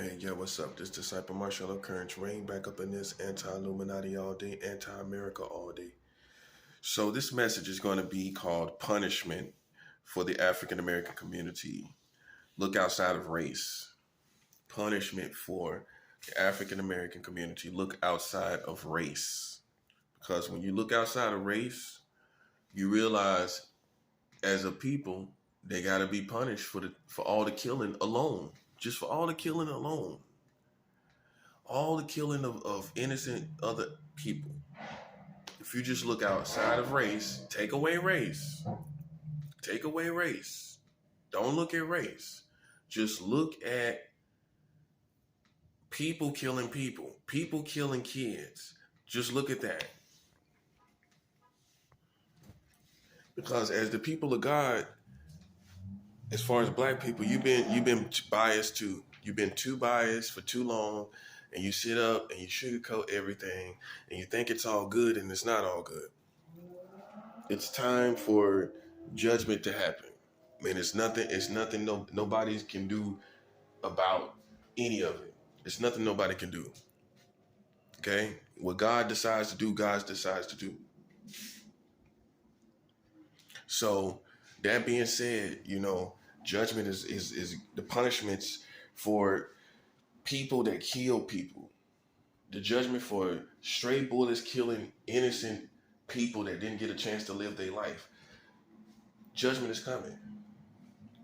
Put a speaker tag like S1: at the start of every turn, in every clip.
S1: Hey, yeah, what's up? This Disciple Marshall Occurrence. Rain back up in this anti-Illuminati all day, anti-America all day. So this message is going to be called Punishment for the African American Community. Look outside of race. Punishment for the African American community. Look outside of race. Because when you look outside of race, you realize as a people, they got to be punished for all the killing alone. Just for all the killing alone. All the killing of innocent other people. If you just look outside of race, take away race. Take away race. Don't look at race. Just look at people killing kids. Just look at that. Because as the people of God, as far as black people, you've been biased too. You've been too biased for too long, and you sit up and you sugarcoat everything, and you think it's all good, and it's not all good. It's time for judgment to happen. I mean, it's nothing nobody can do about any of it. It's nothing nobody can do. Okay? What God decides to do, God decides to do. So that being said, judgment is the punishments for people that kill people. The judgment for stray bullets killing innocent people that didn't get a chance to live their life. Judgment is coming.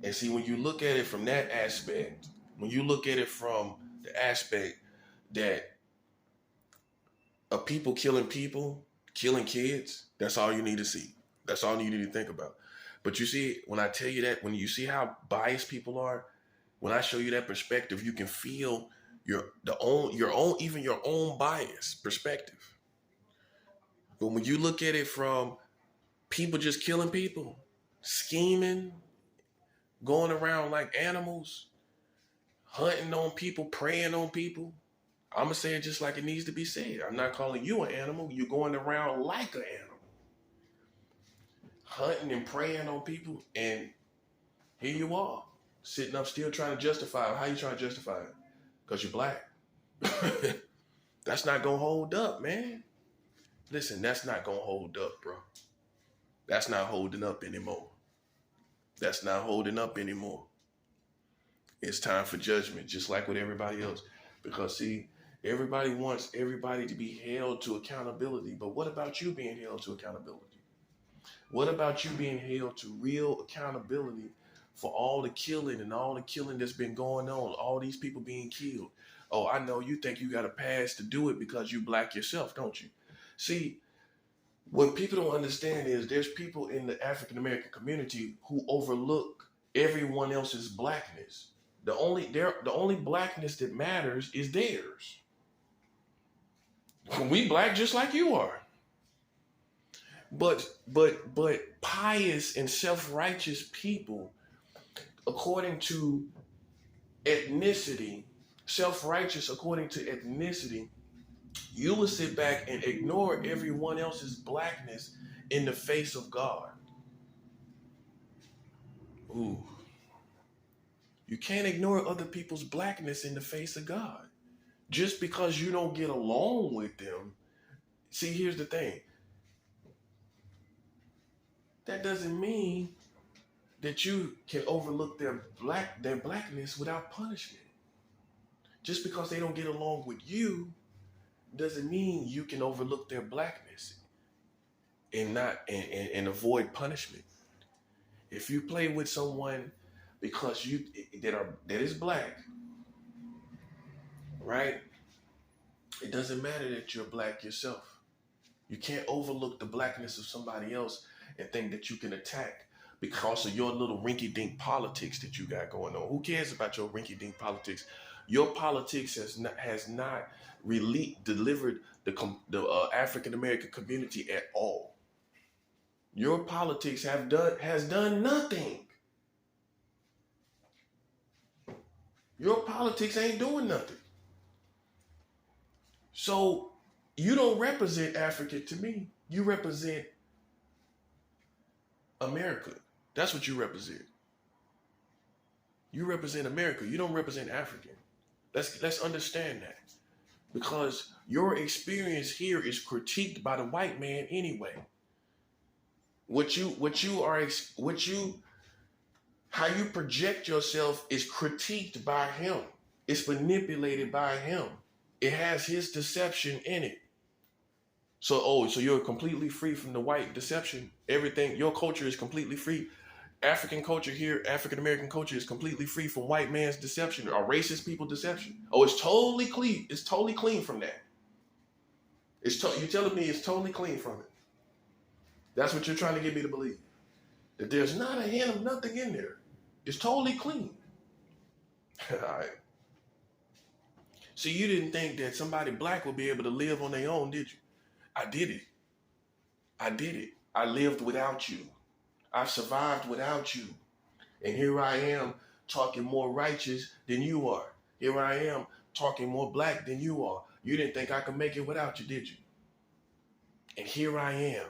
S1: And see, when you look at it from that aspect, when you look at it from the aspect that of people, killing kids, that's all you need to see. That's all you need to think about. But you see, when I tell you that, when you see how biased people are, when I show you that perspective, you can feel your own bias perspective. But when you look at it from people just killing people, scheming, going around like animals, hunting on people, preying on people, I'm going to say it just like it needs to be said. I'm not calling you an animal. You're going around like an animal. Hunting and preying on people, and here you are, sitting up still trying to justify it. How you trying to justify it? Because you're black. That's not going to hold up, man. Listen, that's not going to hold up, bro. That's not holding up anymore. That's not holding up anymore. It's time for judgment, just like with everybody else. Because, see, everybody wants everybody to be held to accountability. But what about you being held to accountability? What about you being held to real accountability for all the killing and all the killing that's been going on, all these people being killed? Oh, I know you think you got a pass to do it because you black yourself, don't you? See, what people don't understand is there's people in the African American community who overlook everyone else's blackness. The only blackness that matters is theirs. We black just like you are. But pious and self-righteous people, according to ethnicity, self-righteous according to ethnicity, you will sit back and ignore everyone else's blackness in the face of God. Ooh. You can't ignore other people's blackness in the face of God. Just because you don't get along with them. See, here's the thing. That doesn't mean that you can overlook their blackness without punishment. Just because they don't get along with you doesn't mean you can overlook their blackness and avoid punishment. If you play with someone because that is black, right? It doesn't matter that you're black yourself. You can't overlook the blackness of somebody else and think that you can attack because of your little rinky-dink politics that you got going on. Who cares about your rinky-dink politics? Your politics has not really delivered the African American community at all. Your politics has done nothing. Your politics ain't doing nothing. So you don't represent Africa to me. You represent America. That's what you represent. You represent America. You don't represent African. Let's understand that. Because your experience here is critiqued by the white man anyway. How you project yourself is critiqued by him. It's manipulated by him. It has his deception in it. So you're completely free from the white deception. Everything, your culture is completely free. African culture here, African American culture is completely free from white man's deception or racist people deception. Oh, it's totally clean. It's totally clean from that. You're telling me it's totally clean from it. That's what you're trying to get me to believe. That there's not a hint of nothing in there. It's totally clean. All right. See, you didn't think that somebody black would be able to live on their own, did you? I did it. I did it. I lived without you. I've survived without you. And here I am talking more righteous than you are. Here I am talking more black than you are. You didn't think I could make it without you, did you? And here I am.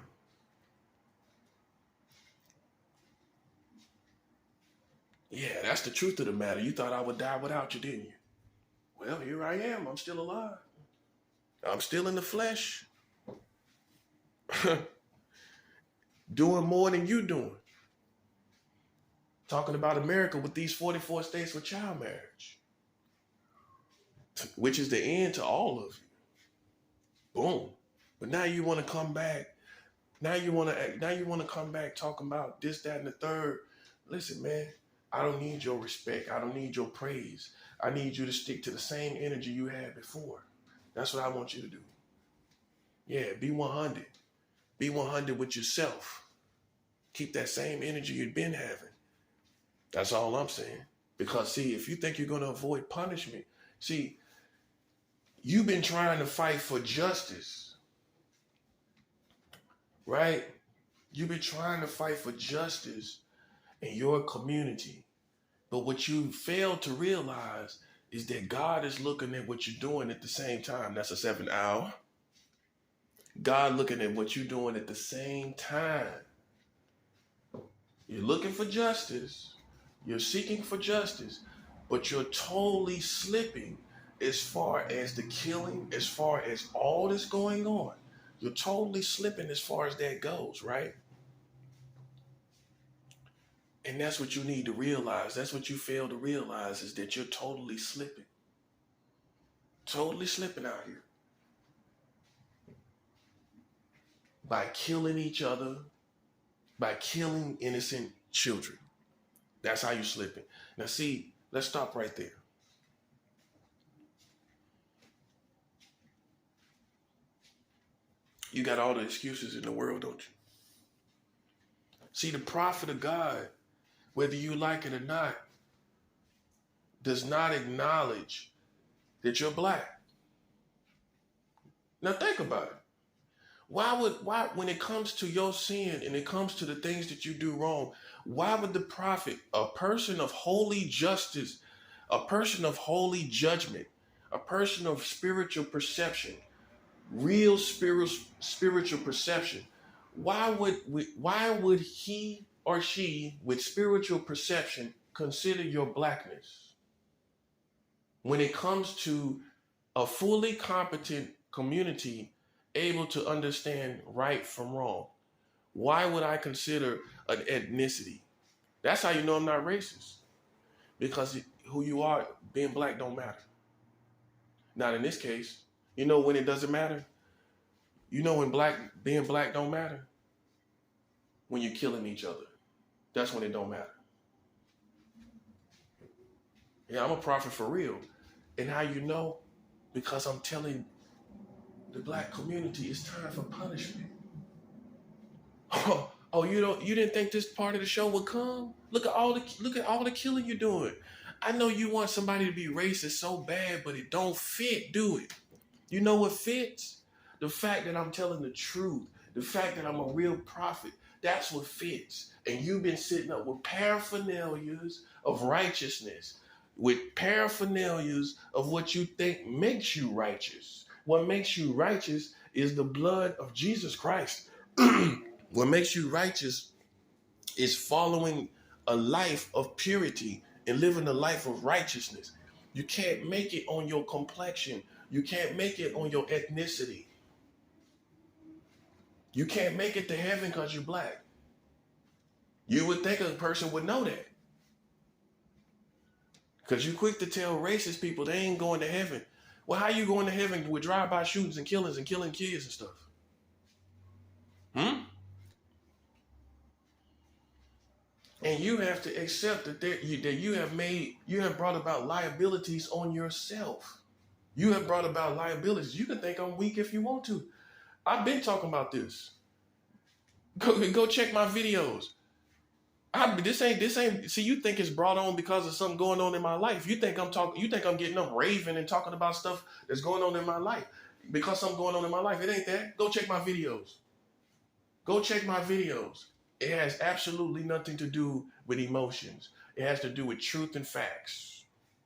S1: Yeah, that's the truth of the matter. You thought I would die without you, didn't you? Well, here I am. I'm still alive. I'm still in the flesh. Doing more than you doing. Talking about America with these 44 states with child marriage, which is the end to all of you. Boom. But now you want to come back. Now you want to come back talking about this, that, and the third. Listen, man, I don't need your respect. I don't need your praise. I need you to stick to the same energy you had before. That's what I want you to do. Yeah, be 100. Be 100 with yourself. Keep that same energy you've been having. That's all I'm saying. Because, see, if you think you're going to avoid punishment, see, you've been trying to fight for justice, right? You've been trying to fight for justice in your community. But what you fail to realize is that God is looking at what you're doing at the same time. That's a 7th hour. God looking at what you're doing at the same time. You're looking for justice. You're seeking for justice, but you're totally slipping as far as the killing, as far as all that's going on. You're totally slipping as far as that goes, right? And that's what you need to realize. That's what you fail to realize, is that you're totally slipping. Totally slipping out here. By killing each other, by killing innocent children. That's how you're slipping. Now see, let's stop right there. You got all the excuses in the world, don't you? See, the prophet of God, whether you like it or not, does not acknowledge that you're black. Now think about it. Why, when it comes to your sin and it comes to the things that you do wrong, why would the prophet, a person of holy justice, a person of holy judgment, a person of spiritual perception, real spiritual perception, why would he or she with spiritual perception consider your blackness when it comes to a fully competent community able to understand right from wrong? Why would I consider an ethnicity? That's how you know I'm not racist. Because who you are, being black don't matter. Not in this case. You know when it doesn't matter? You know when being black don't matter? When you're killing each other. That's when it don't matter. Yeah, I'm a prophet for real. And how you know? Because I'm telling the black community it's time for punishment. Oh, you didn't think this part of the show would come? Look at all the killing you're doing. I know you want somebody to be racist so bad, but it don't fit, do it? You know what fits? The fact that I'm telling the truth, the fact that I'm a real prophet, that's what fits. And you've been sitting up with paraphernalias of righteousness, with paraphernalias of what you think makes you righteous. What makes you righteous is the blood of Jesus Christ. What makes you righteous is following a life of purity and living a life of righteousness. You can't make it on your complexion. You can't make it on your ethnicity. You can't make it to heaven because you're black. You would think a person would know that. Because you're quick to tell racist people they ain't going to heaven. Well, how you going to heaven with drive-by shootings and killings and killing kids and stuff? And you have to accept that you have brought about liabilities on yourself. You have brought about liabilities. You can think I'm weak if you want to. I've been talking about this. Go check my videos. This ain't. See, you think it's brought on because of something going on in my life. You think I'm talking. You think I'm getting up raving and talking about stuff that's going on in my life because something going on in my life. It ain't that. Go check my videos. Go check my videos. It has absolutely nothing to do with emotions. It has to do with truth and facts.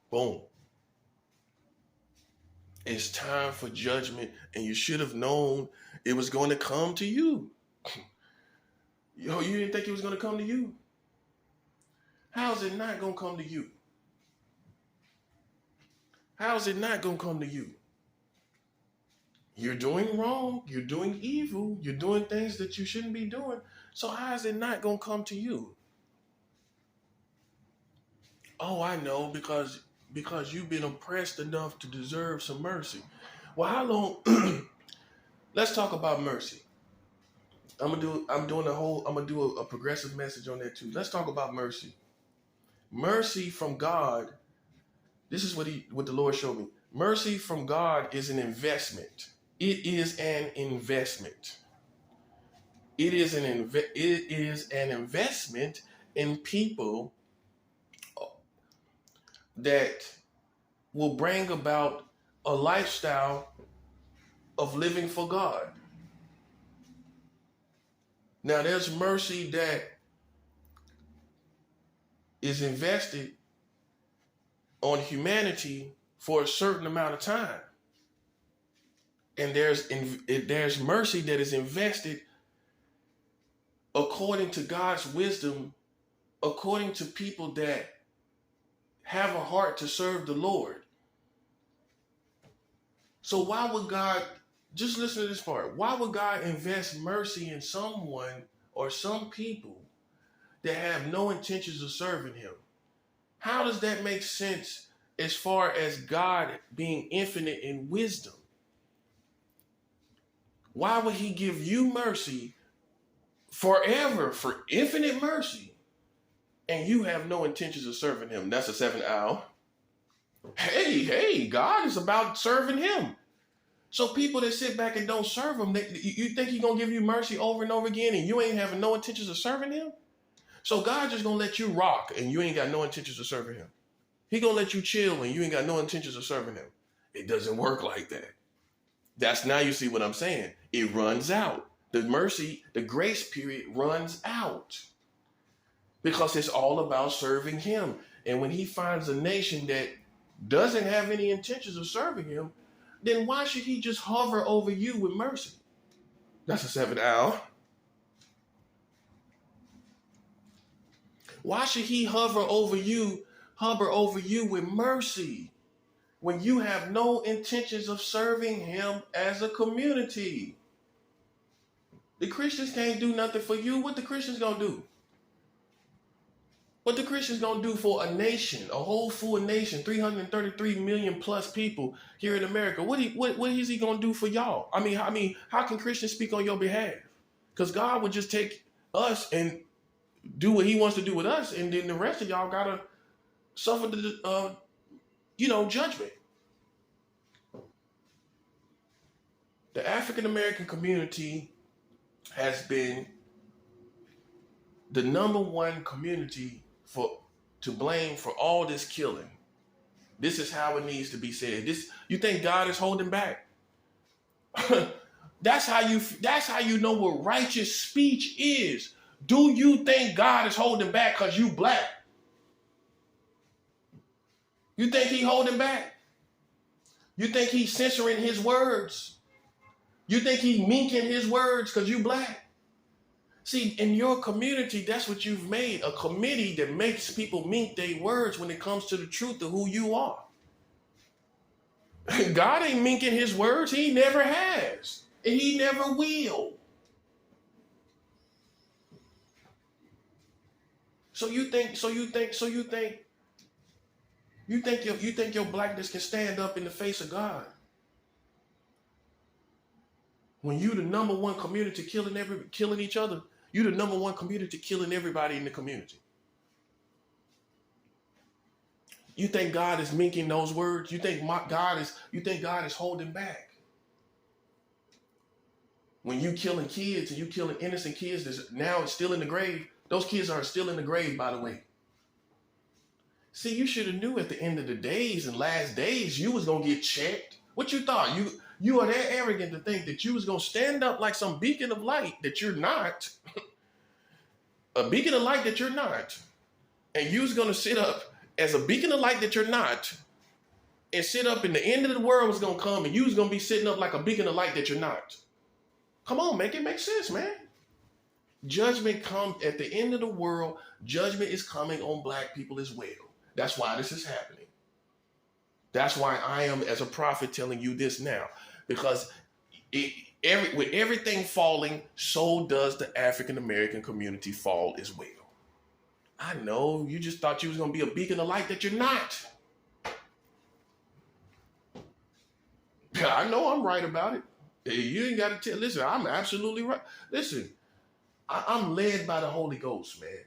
S1: Boom. It's time for judgment, and you should have known it was going to come to you. Yo, you didn't think it was going to come to you? How's it not going to come to you? How's it not going to come to you? You're doing wrong. You're doing evil. You're doing things that you shouldn't be doing. So how is it not going to come to you? Oh, I know, because you've been oppressed enough to deserve some mercy. Well, how long? Let's talk about mercy. I'm gonna do a progressive message on that too. Let's talk about mercy. Mercy from God. This is what the Lord showed me. Mercy from God is an investment. It is an investment. It is an investment in people that will bring about a lifestyle of living for God. Now, there's mercy that is invested on humanity for a certain amount of time. And there's mercy that is invested according to God's wisdom, according to people that have a heart to serve the Lord. So why would God, just listen to this part, why would God invest mercy in someone or some people that have no intentions of serving him? How does that make sense as far as God being infinite in wisdom? Why would he give you mercy forever, for infinite mercy, and you have no intentions of serving him? That's a 7th hour. Hey, God is about serving him. So people that sit back and don't serve him, you think he's going to give you mercy over and over again and you ain't having no intentions of serving him? So God just going to let you rock and you ain't got no intentions of serving him. He going to let you chill and you ain't got no intentions of serving him. It doesn't work like that. That's, now you see what I'm saying. It runs out. The mercy, the grace period runs out because it's all about serving him. And when he finds a nation that doesn't have any intentions of serving him, then why should he just hover over you with mercy? That's a 7th hour. Why should he hover over you with mercy when you have no intentions of serving him as a community? The Christians can't do nothing for you. What the Christians gonna do? What the Christians gonna do for a nation, a whole full nation, 333 million plus people here in America? What is he gonna do for y'all? I mean, how can Christians speak on your behalf? Because God would just take us and do what he wants to do with us, and then the rest of y'all gotta suffer the judgment. The African American community has been the number one community to blame for all this killing. This is how it needs to be said. You think God is holding back? That's how you know what righteous speech is. Do you think God is holding back because you black? You think he holding back? You think he's censoring his words? You think he's minking his words because you black? See, in your community, that's what you've made, a committee that makes people mink their words when it comes to the truth of who you are. God ain't minking his words. He never has. And he never will. So you think your blackness can stand up in the face of God when you the number one community killing each other? You the number one community killing everybody in the community. You think God is minking those words? You think God is holding back? When you killing kids and you killing innocent kids that's now still in the grave, those kids are still in the grave, by the way. See, you should have knew at the end of the days and last days you was gonna get checked. What you thought? You are that arrogant to think that you was gonna stand up like some beacon of light that you're not, a beacon of light that you're not, and you was gonna sit up as a beacon of light that you're not, and sit up and the end of the world was gonna come and you was gonna be sitting up like a beacon of light that you're not. Come on, make it make sense, man. Judgment comes at the end of the world. Judgment is coming on black people as well. That's why this is happening. That's why I am, as a prophet, telling you this now. Because with everything falling, so does the African American community fall as well. I know, you just thought you was going to be a beacon of light that you're not. I know I'm right about it. You ain't got to tell. Listen, I'm absolutely right. Listen, I'm led by the Holy Ghost, man.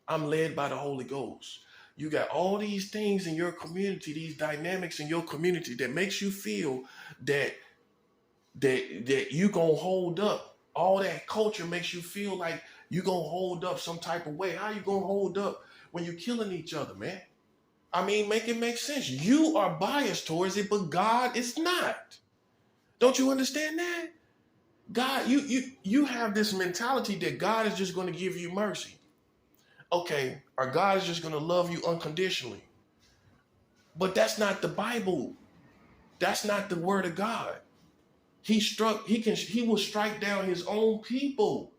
S1: I'm led by the Holy Ghost. You got all these things in your community, these dynamics in your community that makes you feel that you gonna hold up. All that culture makes you feel like you gonna hold up some type of way. How you gonna hold up when you're killing each other, man? I mean, make it make sense. You are biased towards it, but God is not. Don't you understand that? God, you have this mentality that God is just going to give you mercy. Okay, or God is just going to love you unconditionally. But that's not the Bible. That's not the word of God. He will strike down his own people.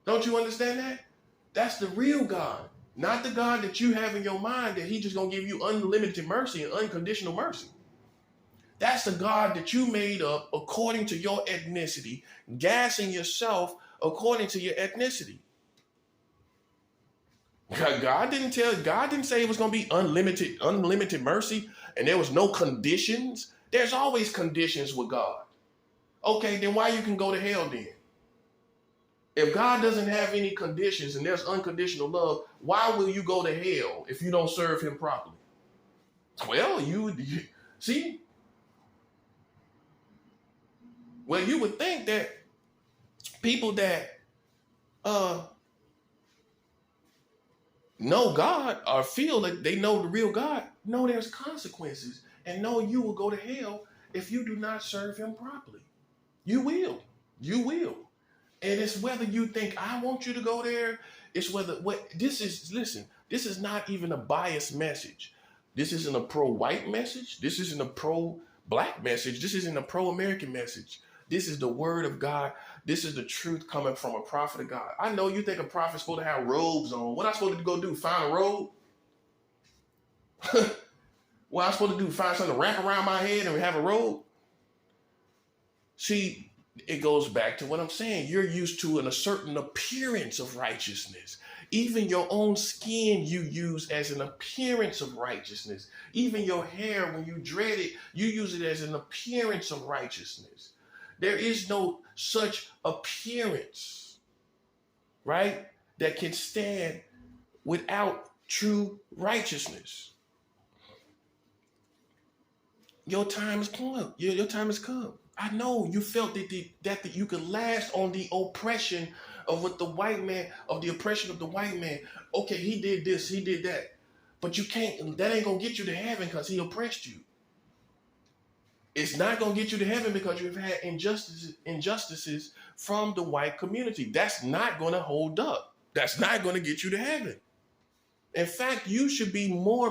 S1: Don't you understand that? That's the real God, not the God that you have in your mind that he just going to give you unlimited mercy and unconditional mercy. That's the God that you made up according to your ethnicity, gassing yourself according to your ethnicity. God didn't say it was going to be unlimited mercy and there was no conditions. There's always conditions with God. Okay, then why you can go to hell then? If God doesn't have any conditions and there's unconditional love, why will you go to hell if you don't serve him properly? Well, you see. Well, you would think that people that know God or feel like they know the real God, know there's consequences and know you will go to hell if you do not serve him properly. You will. You will. And it's whether you think I want you to go there. It's whether this is not even a biased message. This isn't a pro-white message. This isn't a pro-black message. This isn't a pro-American message. This is the word of God. This is the truth coming from a prophet of God. I know you think a prophet's supposed to have robes on. What am I supposed to go do? Find a robe? What am I supposed to do? Find something to wrap around my head and have a robe? See, it goes back to what I'm saying. You're used to a certain appearance of righteousness. Even your own skin you use as an appearance of righteousness. Even your hair, when you dread it, you use it as an appearance of righteousness. There is no such appearance, right, that can stand without true righteousness. Your time has come. Your time has come. I know you felt that you could last on the oppression of what the white man, of the oppression of the white man. Okay, he did this, he did that. But you can't, that ain't going to get you to heaven because he oppressed you. It's not going to get you to heaven because you've had injustices from the white community. That's not going to hold up. That's not going to get you to heaven. In fact, you should be more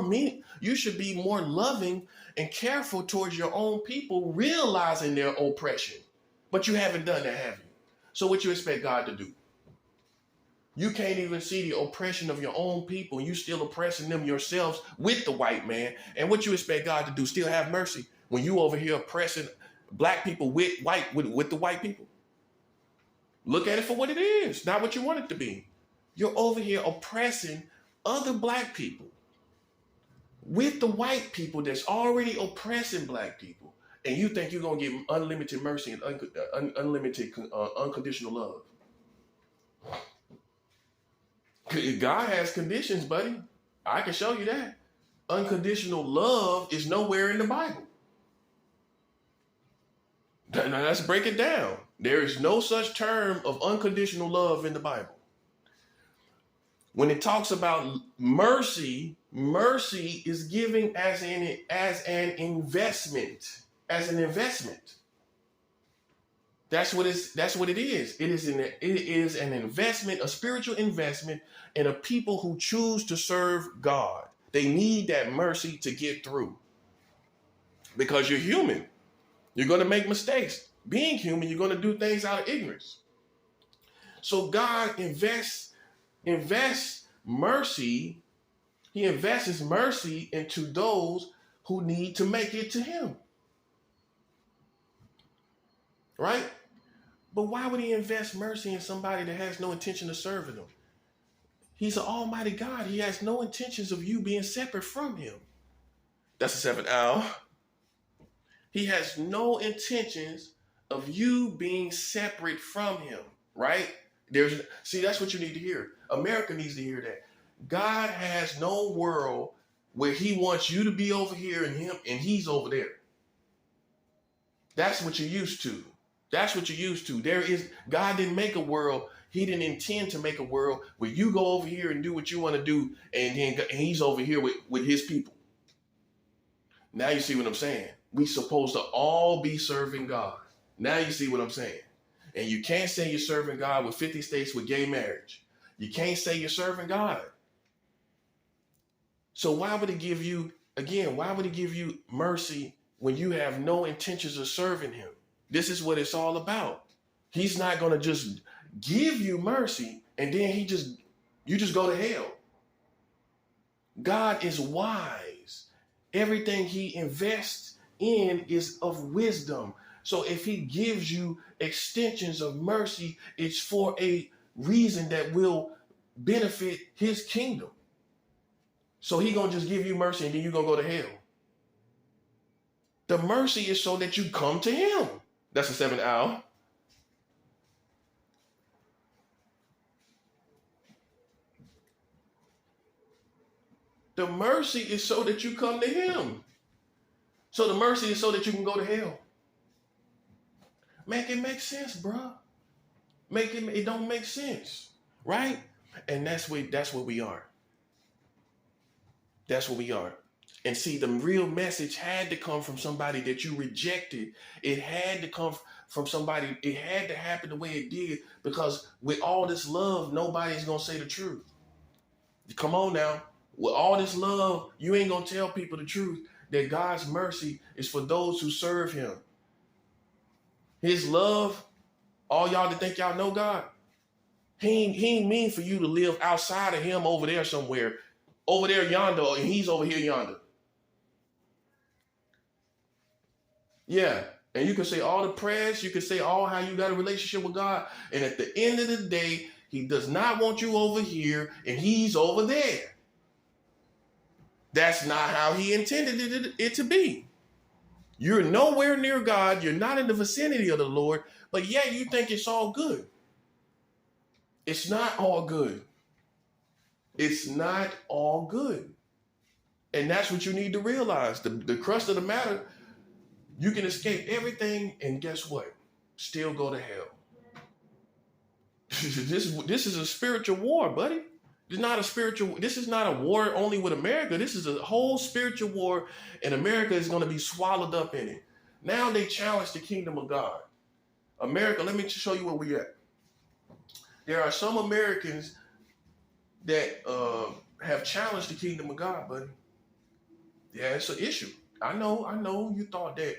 S1: loving and careful towards your own people, realizing their oppression. But you haven't done that, have you? So what you expect God to do? You can't even see the oppression of your own people. You still oppressing them yourselves with the white man. And what you expect God to do? Still have mercy? when you over here oppressing black people with the white people. Look at it for what it is, not what you want it to be. You're over here oppressing other black people with the white people that's already oppressing black people, and you think you're gonna give them unlimited mercy and unlimited unconditional love. God has conditions, buddy. I can show you that. Unconditional love is nowhere in the Bible. Now let's break it down. There is no such term of unconditional love in the Bible. When it talks about mercy, mercy is giving as an investment. As an investment. That's what it is. It is an investment, a spiritual investment in a people who choose to serve God. They need that mercy to get through. Because you're human. You're going to make mistakes. Being human, you're going to do things out of ignorance. So God invests mercy. He invests his mercy into those who need to make it to him. Right? But why would he invest mercy in somebody that has no intention of serving him? He's an almighty God. He has no intentions of you being separate from him. That's the seventh hour. He has no intentions of you being separate from him, right? See, that's what you need to hear. America needs to hear that. God has no world where he wants you to be over here and he's over there. That's what you're used to. That's what you're used to. God didn't make a world. He didn't intend to make a world where you go over here and do what you want to do, and he's over here with his people. Now you see what I'm saying? We supposed to all be serving God. Now you see what I'm saying? And you can't say you're serving God with 50 states with gay marriage. You can't say you're serving God. So why would he give you mercy when you have no intentions of serving him? This is what it's all about. He's not going to just give you mercy and then you just go to hell. God is wise. Everything he invests in is of wisdom. So if he gives you extensions of mercy, it's for a reason that will benefit his kingdom. So he gonna just give you mercy and then you're gonna go to hell. The mercy is so that you come to him. That's the seventh hour. The mercy is so that you come to him. So the mercy is so that you can go to hell. Make it make sense, bro. It don't make sense, right? And that's where we are. That's what we are. And see, the real message had to come from somebody that you rejected. It had to come from somebody. It had to happen the way it did, because with all this love, nobody's going to say the truth. Come on now. With all this love, you ain't going to tell people the truth that God's mercy is for those who serve him. His love, all y'all that think y'all know God, he ain't mean for you to live outside of him over there somewhere, over there yonder, and he's over here yonder. Yeah, and you can say all the prayers, you can say all how you got a relationship with God, and at the end of the day, he does not want you over here, and he's over there. That's not how he intended it to be. You're nowhere near God. You're not in the vicinity of the Lord, but yet you think it's all good. It's not all good. It's not all good. And that's what you need to realize. The crust of the matter, you can escape everything, and guess what? Still go to hell. This is a spiritual war, buddy. This is not a war only with America. This is a whole spiritual war, and America is going to be swallowed up in it. Now they challenge the kingdom of God. America, let me show you where we at. There are some Americans that have challenged the kingdom of God, buddy. Yeah, it's an issue. I know you thought that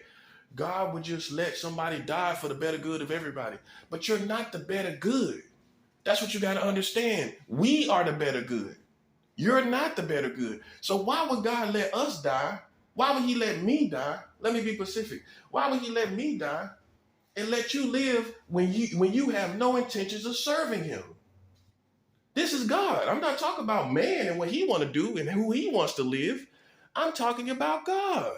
S1: God would just let somebody die for the better good of everybody, but you're not the better good. That's what you got to understand. We are the better good. You're not the better good. So why would God let us die Why would he let me die? Let me be specific. Why would he let me die and let you live when you have no intentions of serving him? This is God. I'm not talking about man and what he want to do and who he wants to live. I'm talking about God.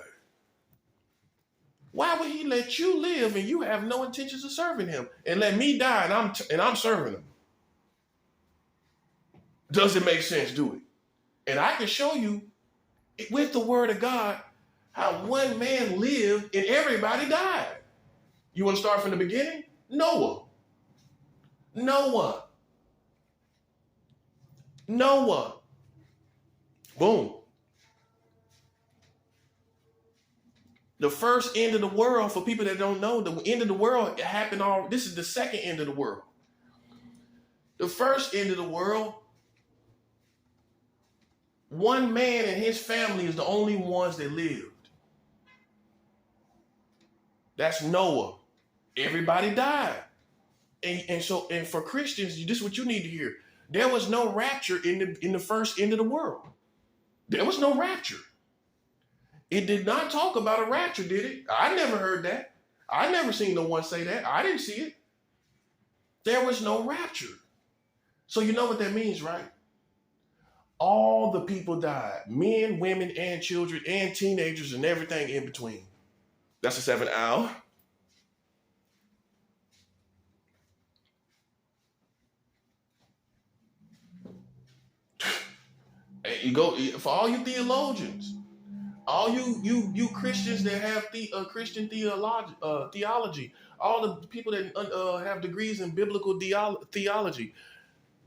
S1: Why would he let you live and you have no intentions of serving him and let me die and I'm serving him? Does it make sense? Do it. And I can show you with the word of God how one man lived and everybody died. You want to start from the beginning? Noah. Boom. The first end of the world, for people that don't know, the end of the world happened this is the second end of the world. The first end of the world, one man and his family is the only ones that lived. That's Noah. Everybody died. And for Christians, this is what you need to hear. There was no rapture in the first end of the world. There was no rapture. It did not talk about a rapture, did it? I never heard that. I never seen no one say that. I didn't see it. There was no rapture. So you know what that means, right? All the people died. Men, women, and children, and teenagers, and everything in between. That's the 7th hour. You go for all you theologians, all you Christians that have Christian theology, all the people that have degrees in biblical theology.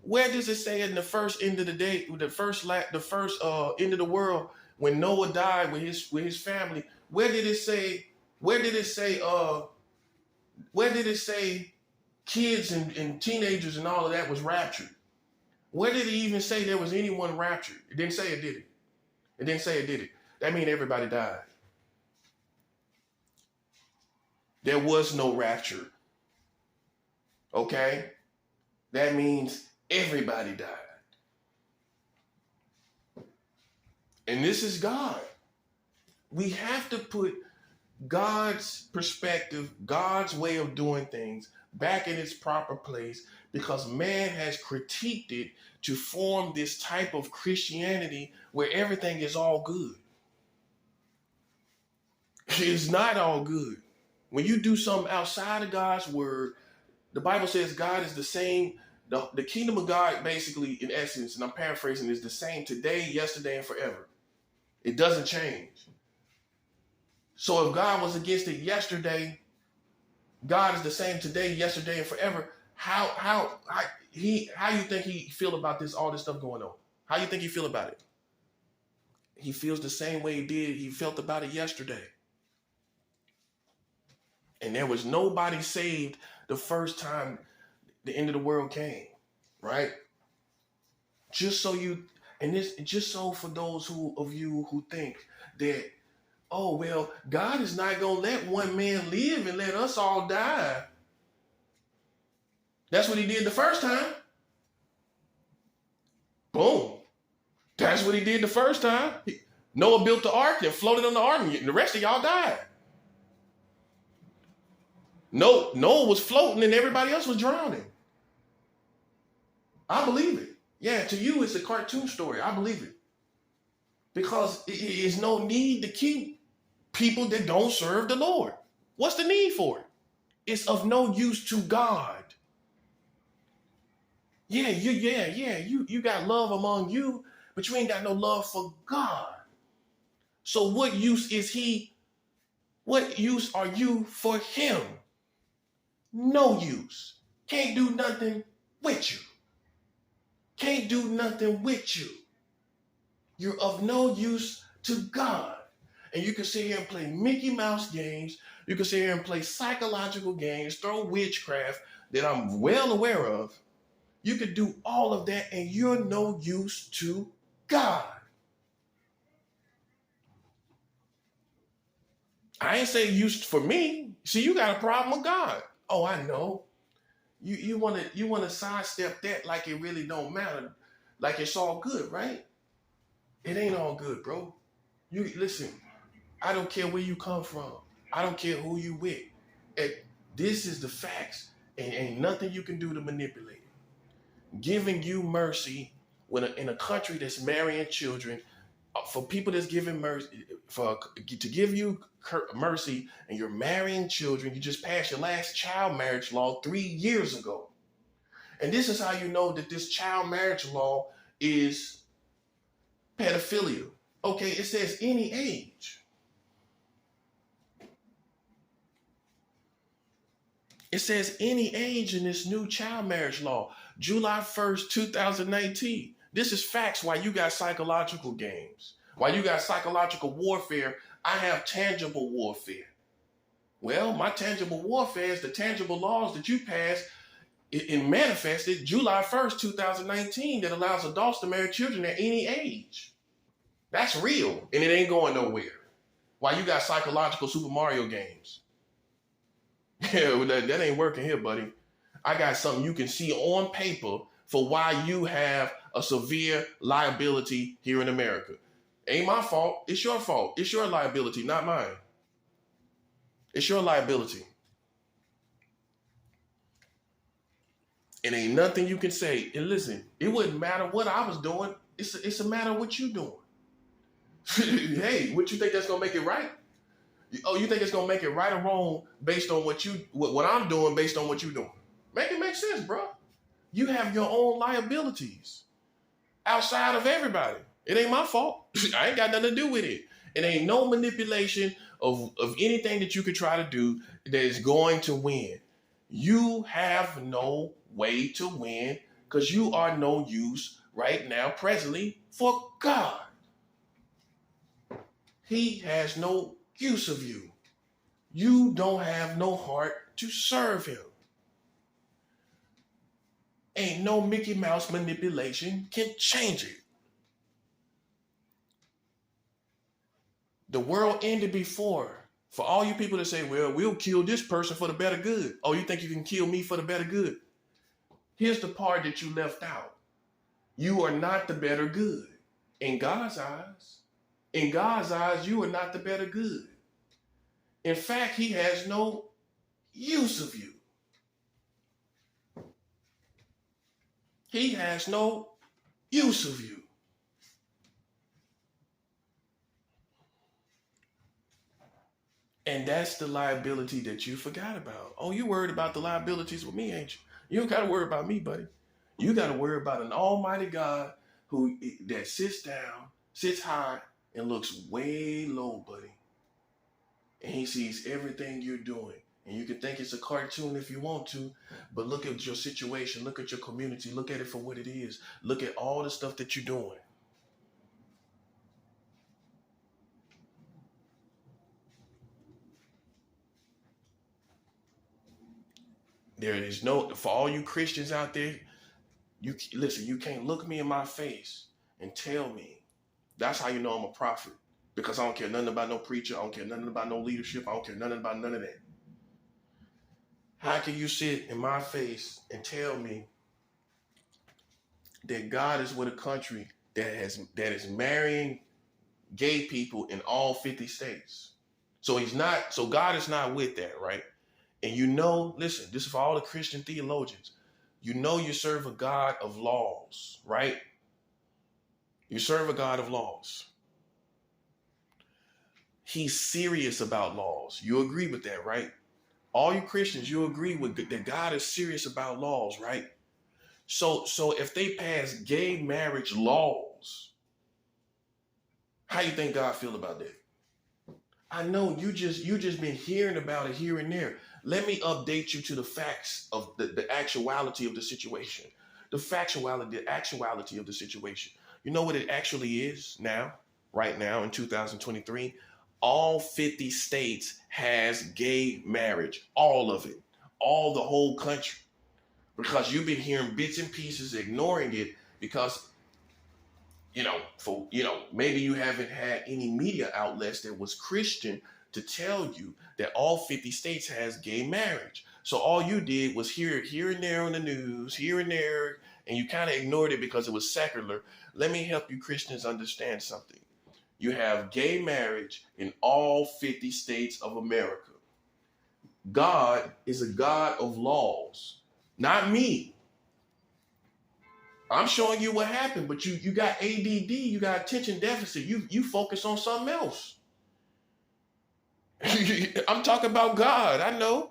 S1: Where does it say in the first end of the day, the first end of the world, when Noah died with his family? Where did it say? Where did it say kids and teenagers and all of that was raptured? Where did it even say there was anyone raptured? It didn't say it, did it? It didn't say it, did it? That means everybody died. There was no rapture. Okay? That means everybody died. And this is God. We have to put God's perspective, God's way of doing things back in its proper place, because man has critiqued it to form this type of Christianity where everything is all good. It's not all good. When you do something outside of God's word, the Bible says God is the same. The kingdom of God, basically, in essence, and I'm paraphrasing, is the same today, yesterday, and forever. It doesn't change. So if God was against it yesterday, God is the same today, yesterday, and forever. How you think he feel about this, all this stuff going on? How you think he feel about it? He feels the same way he felt about it yesterday. And there was nobody saved the first time the end of the world came, right? Just so for those of you who think that, oh, well, God is not going to let one man live and let us all die. That's what he did the first time. Boom. That's what he did the first time. Noah built the ark and floated on the ark, and the rest of y'all died. Noah was floating and everybody else was drowning. I believe it. Yeah, to you it's a cartoon story. I believe it. Because it is no need to keep people that don't serve the Lord. What's the need for it? It's of no use to God. You got love among you, but you ain't got no love for God. So what use are you for him? No use. Can't do nothing with you. Can't do nothing with you. You're of no use to God. And you can sit here and play Mickey Mouse games. You can sit here and play psychological games, throw witchcraft that I'm well aware of. You could do all of that and you're no use to God. I ain't saying use for me. See, you got a problem with God. Oh, I know. You want to sidestep that like it really don't matter. Like it's all good, right? It ain't all good, bro. You listen. I don't care where you come from. I don't care who you with. And this is the facts, and ain't nothing you can do to manipulate it. Giving you mercy when in a country that's marrying children, for people that's giving mercy, to give you mercy, and you're marrying children. You just passed your last child marriage law 3 years ago, and this is how you know that this child marriage law is pedophilia. Okay, it says any age. It says any age in this new child marriage law, July 1st, 2019. This is facts. Why you got psychological games, why you got psychological warfare, I have tangible warfare. Well, my tangible warfare is the tangible laws that you passed and manifested July 1st, 2019 that allows adults to marry children at any age. That's real, and it ain't going nowhere. Why you got psychological Super Mario games? Yeah, well, that ain't working here, buddy. I got something you can see on paper for why you have a severe liability here in America. Ain't my fault. It's your fault. It's your liability, not mine. It's your liability. And ain't nothing you can say. And listen, it wouldn't matter what I was doing. It's a matter of what you doing. Hey, what you think that's gonna make it right? Oh, you think it's gonna make it right or wrong based on what I'm doing, based on what you're doing? Make it make sense, bro. You have your own liabilities outside of everybody. It ain't my fault. I ain't got nothing to do with it. It ain't no manipulation of anything that you could try to do that is going to win. You have no way to win because you are no use right now, presently, for God. He has no use of you. You don't have no heart to serve him. Ain't no Mickey Mouse manipulation can change it. The world ended before. For all you people that say, well, we'll kill this person for the better good. Oh, you think you can kill me for the better good? Here's the part that you left out. You are not the better good. In God's eyes, you are not the better good. In fact, he has no use of you. He has no use of you. And that's the liability that you forgot about. Oh, you worried about the liabilities with me, ain't you? You don't got to worry about me, buddy. You got to worry about an almighty God that sits down, sits high, and looks way low, buddy. And he sees everything you're doing. And you can think it's a cartoon if you want to, but look at your situation, look at your community, look at it for what it is. Look at all the stuff that you're doing. There is no, for all you Christians out there, you listen, you can't look me in my face and tell me. That's how you know I'm a prophet. Because I don't care nothing about no preacher. I don't care nothing about no leadership. I don't care nothing about none of that. How can you sit in my face and tell me that God is with a country that is marrying gay people in all 50 states? So God is not with that, right? And listen, this is for all the Christian theologians. You serve a God of laws, right? You serve a God of laws. He's serious about laws. You agree with that, right? All you Christians, you agree with that God is serious about laws, right? So if they pass gay marriage laws, how you think God feel about that? I know you just been hearing about it here and there. Let me update you to the facts of the actuality of the situation. The actuality of the situation. You know what it actually is now, right now in 2023? All 50 states has gay marriage, all of it, the whole country. Because you've been hearing bits and pieces, ignoring it because, maybe you haven't had any media outlets that was Christian to tell you that all 50 states has gay marriage. So all you did was hear it here and there on the news, here and there, and you kind of ignored it because it was secular. Let me help you Christians understand something. You have gay marriage in all 50 states of America. God is a God of laws, not me. I'm showing you what happened, but you got ADD, you got attention deficit. You focus on something else. I'm talking about God. I know.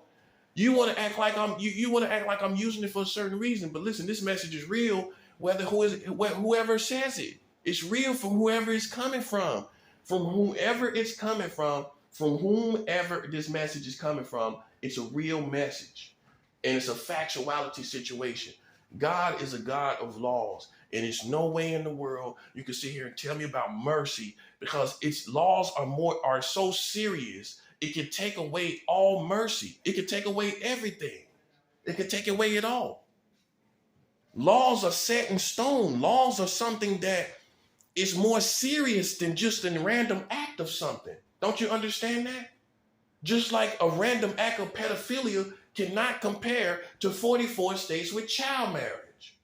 S1: You want to act like you want to act like I'm using it for a certain reason, but listen, this message is real whoever says it. It's real from whoever it's coming from. From whomever it's coming from whomever this message is coming from, it's a real message. And it's a factuality situation. God is a God of laws. And it's no way in the world you can sit here and tell me about mercy, because its laws are so serious. It can take away all mercy. It can take away everything. It can take away it all. Laws are set in stone. Laws are something that is more serious than just a random act of something. Don't you understand that? Just like a random act of pedophilia cannot compare to 44 states with child marriage.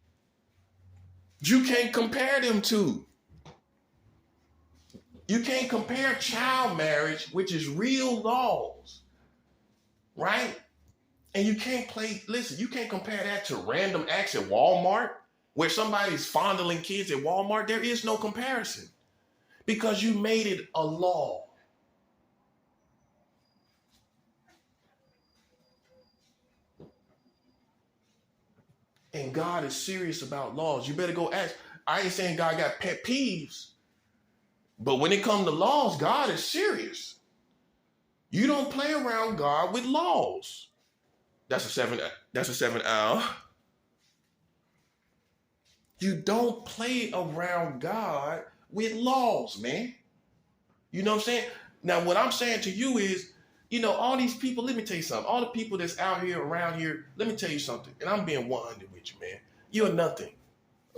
S1: You can't compare them two. You can't compare child marriage, which is real laws, right? And you can't you can't compare that to random acts at Walmart where somebody's fondling kids at Walmart. There is no comparison because you made it a law. And God is serious about laws. You better go ask. I ain't saying God got pet peeves, but when it comes to laws, God is serious. You don't play around God with laws. That's a seven hour. You don't play around God with laws, man. You know what I'm saying? Now, what I'm saying to you is, all these people, let me tell you something. All the people that's out here, around here, let me tell you something. And I'm being 100 with you, man. You're nothing,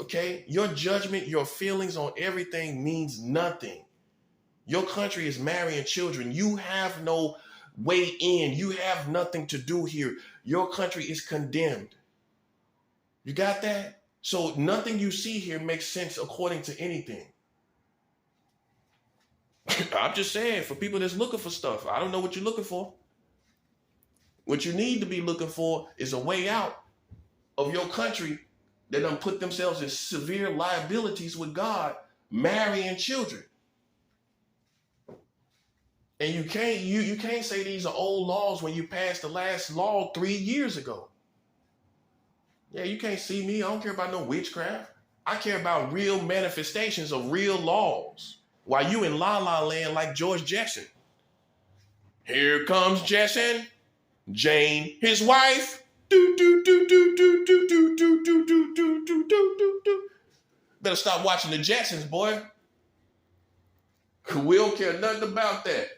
S1: okay? Your judgment, your feelings on everything means nothing. Your country is marrying children. You have no way in. You have nothing to do here. Your country is condemned. You got that? So nothing you see here makes sense according to anything. I'm just saying, for people that's looking for stuff, I don't know what you're looking for. What you need to be looking for is a way out of your country that done put themselves in severe liabilities with God, marrying children. And you can't say these are old laws when you passed the last law 3 years ago. Yeah, you can't see me. I don't care about no witchcraft. I care about real manifestations of real laws. While you in La La Land like George Jetson. Here comes Jetson, Jane, his wife. Do do do do do do do do do do do do do do. Better stop watching the Jetsons, boy. We don't care nothing about that.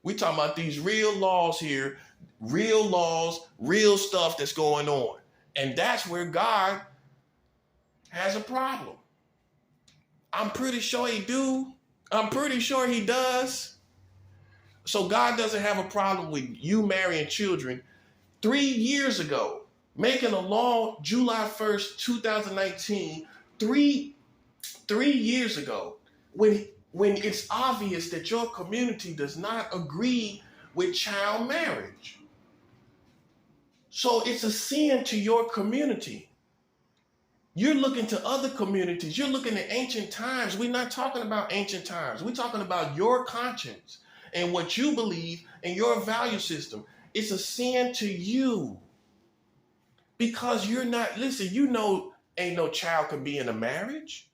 S1: We talking about these real laws here, real laws, real stuff that's going on. And that's where God has a problem. I'm pretty sure he do. I'm pretty sure he does. So God doesn't have a problem with you marrying children. 3 years ago, making a law July 1st, 2019, three years ago, when it's obvious that your community does not agree with child marriage. So it's a sin to your community. You're looking to other communities. You're looking at ancient times. We're not talking about ancient times. We're talking about your conscience and what you believe and your value system. It's a sin to you because you're not, listen, ain't no child can be in a marriage.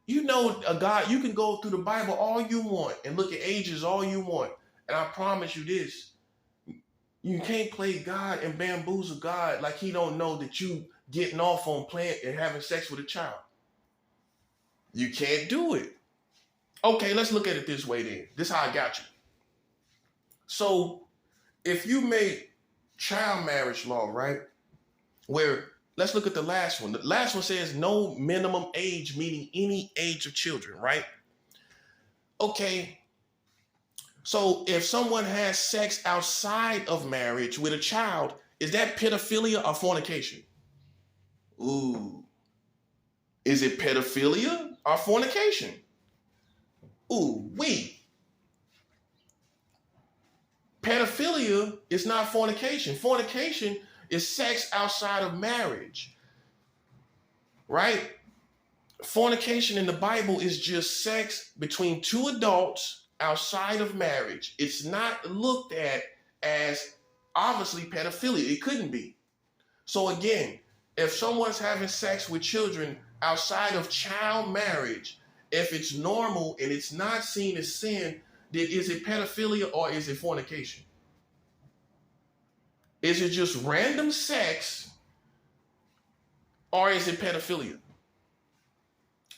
S1: A God, you can go through the Bible all you want and look at ages all you want. And I promise you this, you can't play God and bamboozle God like he don't know that you getting off on playing and having sex with a child. You can't do it. Okay, let's look at it this way then. This is how I got you. So if you make child marriage law, right, where, let's look at the last one. The last one says no minimum age, meaning any age of children, right? Okay, so if someone has sex outside of marriage with a child, is that pedophilia or fornication? Ooh. Is it pedophilia or fornication? Ooh, wee. Pedophilia is not fornication. Fornication is sex outside of marriage, right? Fornication in the Bible is just sex between two adults outside of marriage. It's not looked at as obviously pedophilia. It couldn't be. So again, if someone's having sex with children outside of child marriage, if it's normal and it's not seen as sin, then is it pedophilia or is it fornication? Is it just random sex or is it pedophilia?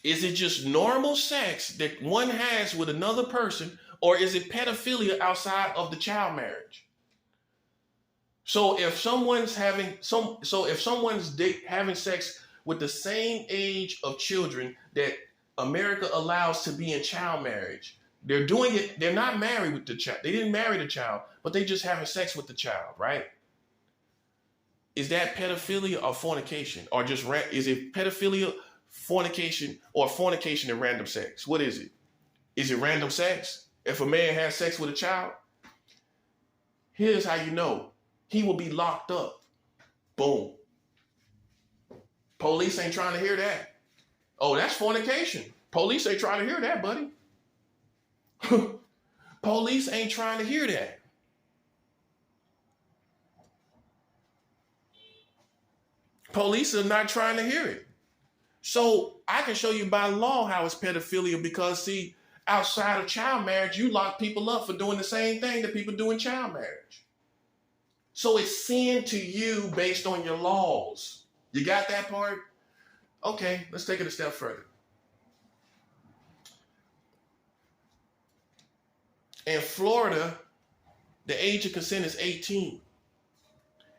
S1: Is it just normal sex that one has with another person, or is it pedophilia outside of the child marriage? So if someone's having having sex with the same age of children that America allows to be in child marriage, they're doing it. They're not married with the child. They didn't marry the child, but they just having sex with the child, right? Is that pedophilia or fornication, or just is it pedophilia? Fornication or fornication and random sex? What is it? Is it random sex? If a man has sex with a child, here's how you know. He will be locked up. Boom. Police ain't trying to hear that. Oh, that's fornication. Police ain't trying to hear that, buddy. Police ain't trying to hear that. Police are not trying to hear it. So I can show you by law how it's pedophilia because, see, outside of child marriage, you lock people up for doing the same thing that people do in child marriage. So it's sin to you based on your laws. You got that part? Okay, let's take it a step further. In Florida, the age of consent is 18.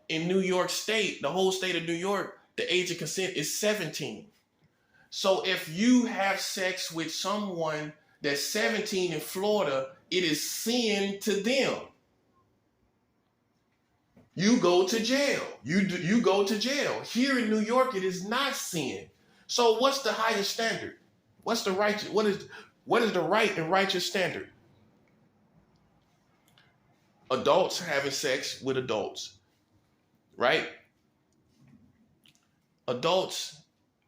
S1: In New York State, the whole state of New York, the age of consent is 17. So if you have sex with someone that's 17 in Florida, it is sin to them. You go to jail. You go to jail. Here in New York, it is not sin. So what's the highest standard? What's the righteous? What is the right and righteous standard? Adults having sex with adults, right? Adults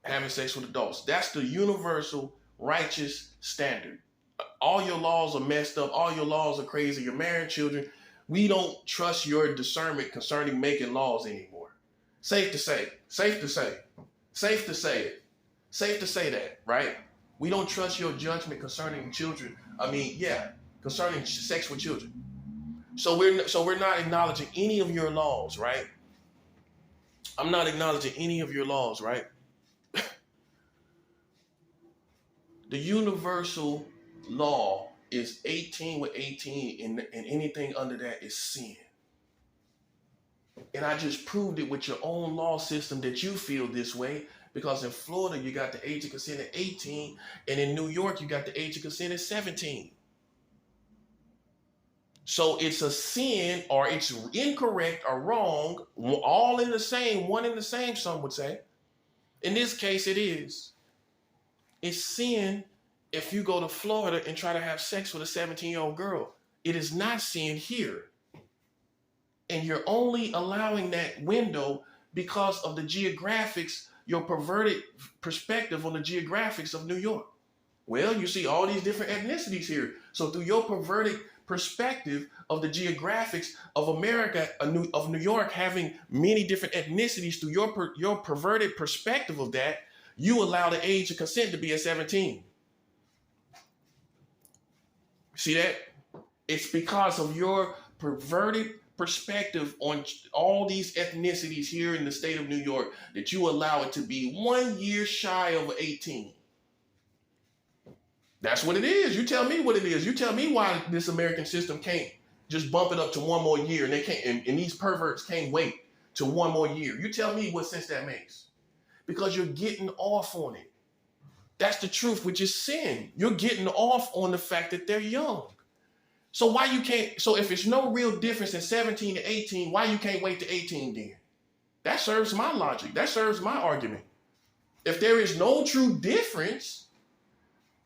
S1: having sex with adults. That's the universal righteous standard. All your laws are messed up. All your laws are crazy. You're marrying children. We don't trust your discernment concerning making laws anymore. Safe to say that, right? We don't trust your judgment concerning children. Concerning sex with children. So we're not acknowledging any of your laws, right? I'm not acknowledging any of your laws, right? The universal law is 18 with 18, and anything under that is sin. And I just proved it with your own law system that you feel this way, because in Florida, you got the age of consent at 18, and in New York, you got the age of consent at 17. So it's a sin, or it's incorrect or wrong, all in the same, one in the same, some would say. In this case, it is. It's sin if you go to Florida and try to have sex with a 17-year-old girl. It is not sin here. And you're only allowing that window because of the geographics, your perverted perspective on the geographics of New York. Well, you see all these different ethnicities here. So through your perverted perspective of the geographics of America, of New York having many different ethnicities, through your perverted perspective of that, you allow the age of consent to be at 17. See that? It's because of your perverted perspective on all these ethnicities here in the state of New York that you allow it to be 1 year shy of 18. That's what it is. You tell me what it is. You tell me why this American system can't just bump it up to 1 more year, and they can't, and these perverts can't wait to 1 more year. You tell me what sense that makes. Because you're getting off on it. That's the truth, which is sin. You're getting off on the fact that they're young. So why you can't, so if it's no real difference in 17 to 18, why you can't wait to 18 then? That serves my logic. That serves my argument. If there is no true difference,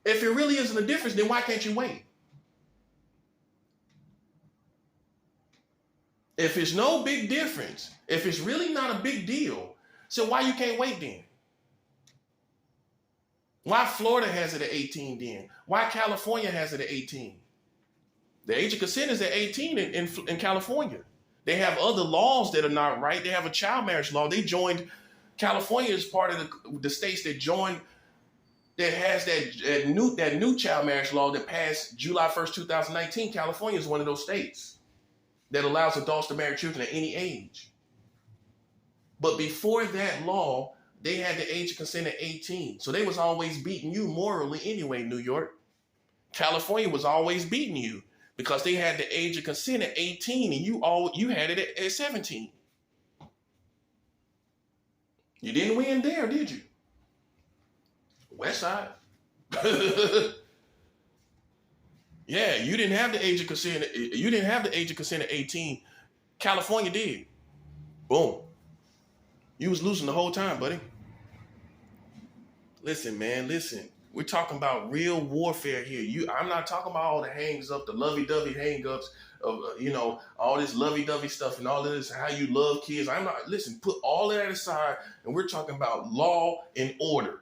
S1: If it really isn't a difference, then why can't you wait? If it's no big difference, if it's really not a big deal, so why you can't wait then? Why Florida has it at 18 then? Why California has it at 18? The age of consent is at 18 in California. They have other laws that are not right. They have a child marriage law. They joined, California is part of the states that joined, that has that new child marriage law that passed July 1st, 2019. California is one of those states that allows adults to marry children at any age. But before that law, they had the age of consent at 18. So they was always beating you morally anyway, New York. California was always beating you because they had the age of consent at 18 and you had it at 17. You didn't win there, did you? West Side. Yeah, you didn't have the age of consent. You didn't have the age of consent at 18. California did. Boom. You was losing the whole time, buddy. Listen, man, listen. We're talking about real warfare here. I'm not talking about all the hangs up, the lovey-dovey hang-ups of, all this lovey-dovey stuff and all of this, how you love kids. Listen, put all of that aside, and we're talking about law and order.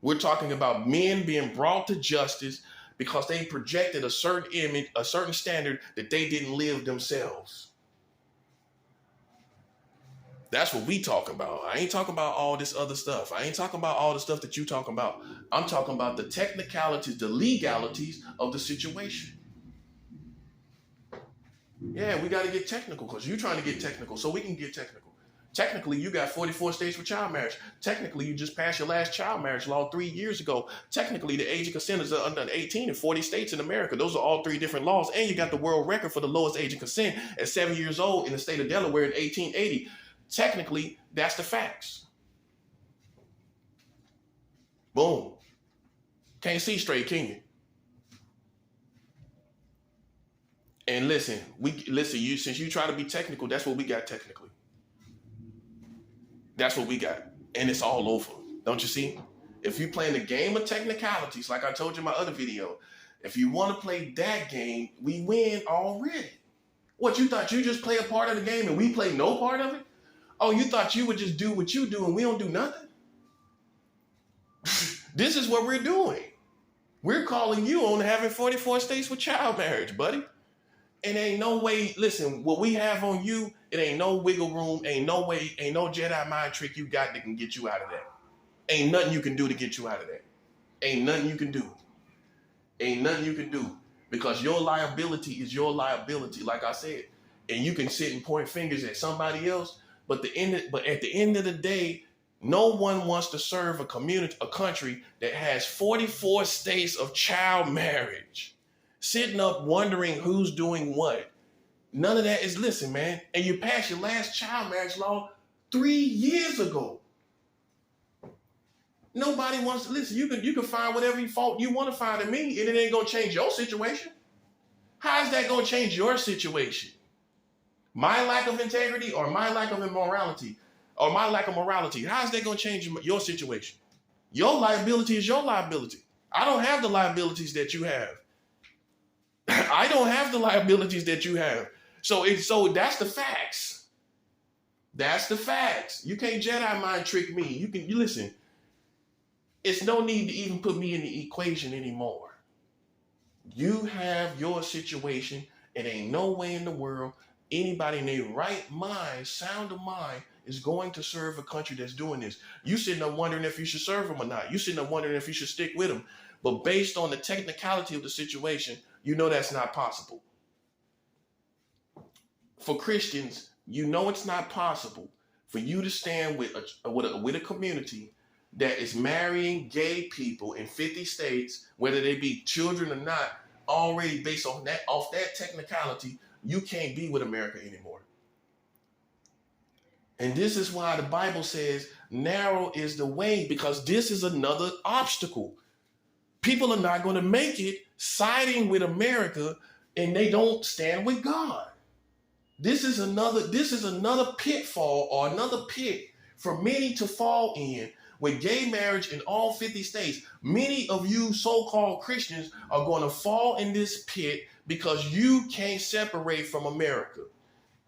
S1: We're talking about men being brought to justice because they projected a certain image, a certain standard that they didn't live themselves. That's what we talk about. I ain't talking about all this other stuff. I ain't talking about all the stuff that you talking about. I'm talking about the technicalities, the legalities of the situation. Yeah, we got to get technical because you're trying to get technical so we can get technical. Technically, you got 44 states for child marriage. Technically, you just passed your last child marriage law 3 years ago. Technically, the age of consent is under 18 in 40 states in America. Those are all 3 different laws. And you got the world record for the lowest age of consent at 7 years old in the state of Delaware in 1880. Technically, that's the facts. Boom. Can't see straight, can you? And listen, since you try to be technical, that's what we got technically. That's what we got. And it's all over. Don't you see? If you're playing the game of technicalities, like I told you in my other video, if you want to play that game, we win already. What, you thought you just play a part of the game and we play no part of it? Oh, you thought you would just do what you do and we don't do nothing? This is what we're doing. We're calling you on having 44 states with child marriage, buddy. And ain't no way, listen, what we have on you, it ain't no wiggle room, ain't no way, ain't no Jedi mind trick you got that can get you out of that. Ain't nothing you can do to get you out of that. Ain't nothing you can do. Ain't nothing you can do. Because your liability is your liability, like I said. And you can sit and point fingers at somebody else, but at the end of the day, no one wants to serve a country that has 44 states of child marriage. Sitting up wondering who's doing what. None of that is, listen, man. And you passed your last child marriage law 3 years ago. Nobody wants to listen. You can find whatever fault you want to find in me, and it ain't gonna change your situation. How is that gonna change your situation? My lack of integrity or my lack of immorality or my lack of morality? How is that gonna change your situation? Your liability is your liability. I don't have the liabilities that you have. I don't have the liabilities that you have. So that's the facts. That's the facts. You can't Jedi mind trick me. You listen. It's no need to even put me in the equation anymore. You have your situation. It ain't no way in the world anybody in their right mind, sound of mind, is going to serve a country that's doing this. You sitting there wondering if you should serve them or not. You sitting there wondering if you should stick with them. But based on the technicality of the situation, you know that's not possible. For Christians, you know it's not possible for you to stand with a community that is marrying gay people in 50 states, whether they be children or not, already based on that, off that technicality. You can't be with America anymore. And this is why the Bible says narrow is the way, because this is another obstacle. People are not going to make it siding with America and they don't stand with God. This is another pitfall or another pit for many to fall in with gay marriage in all 50 states. Many of you so-called Christians are going to fall in this pit because you can't separate from America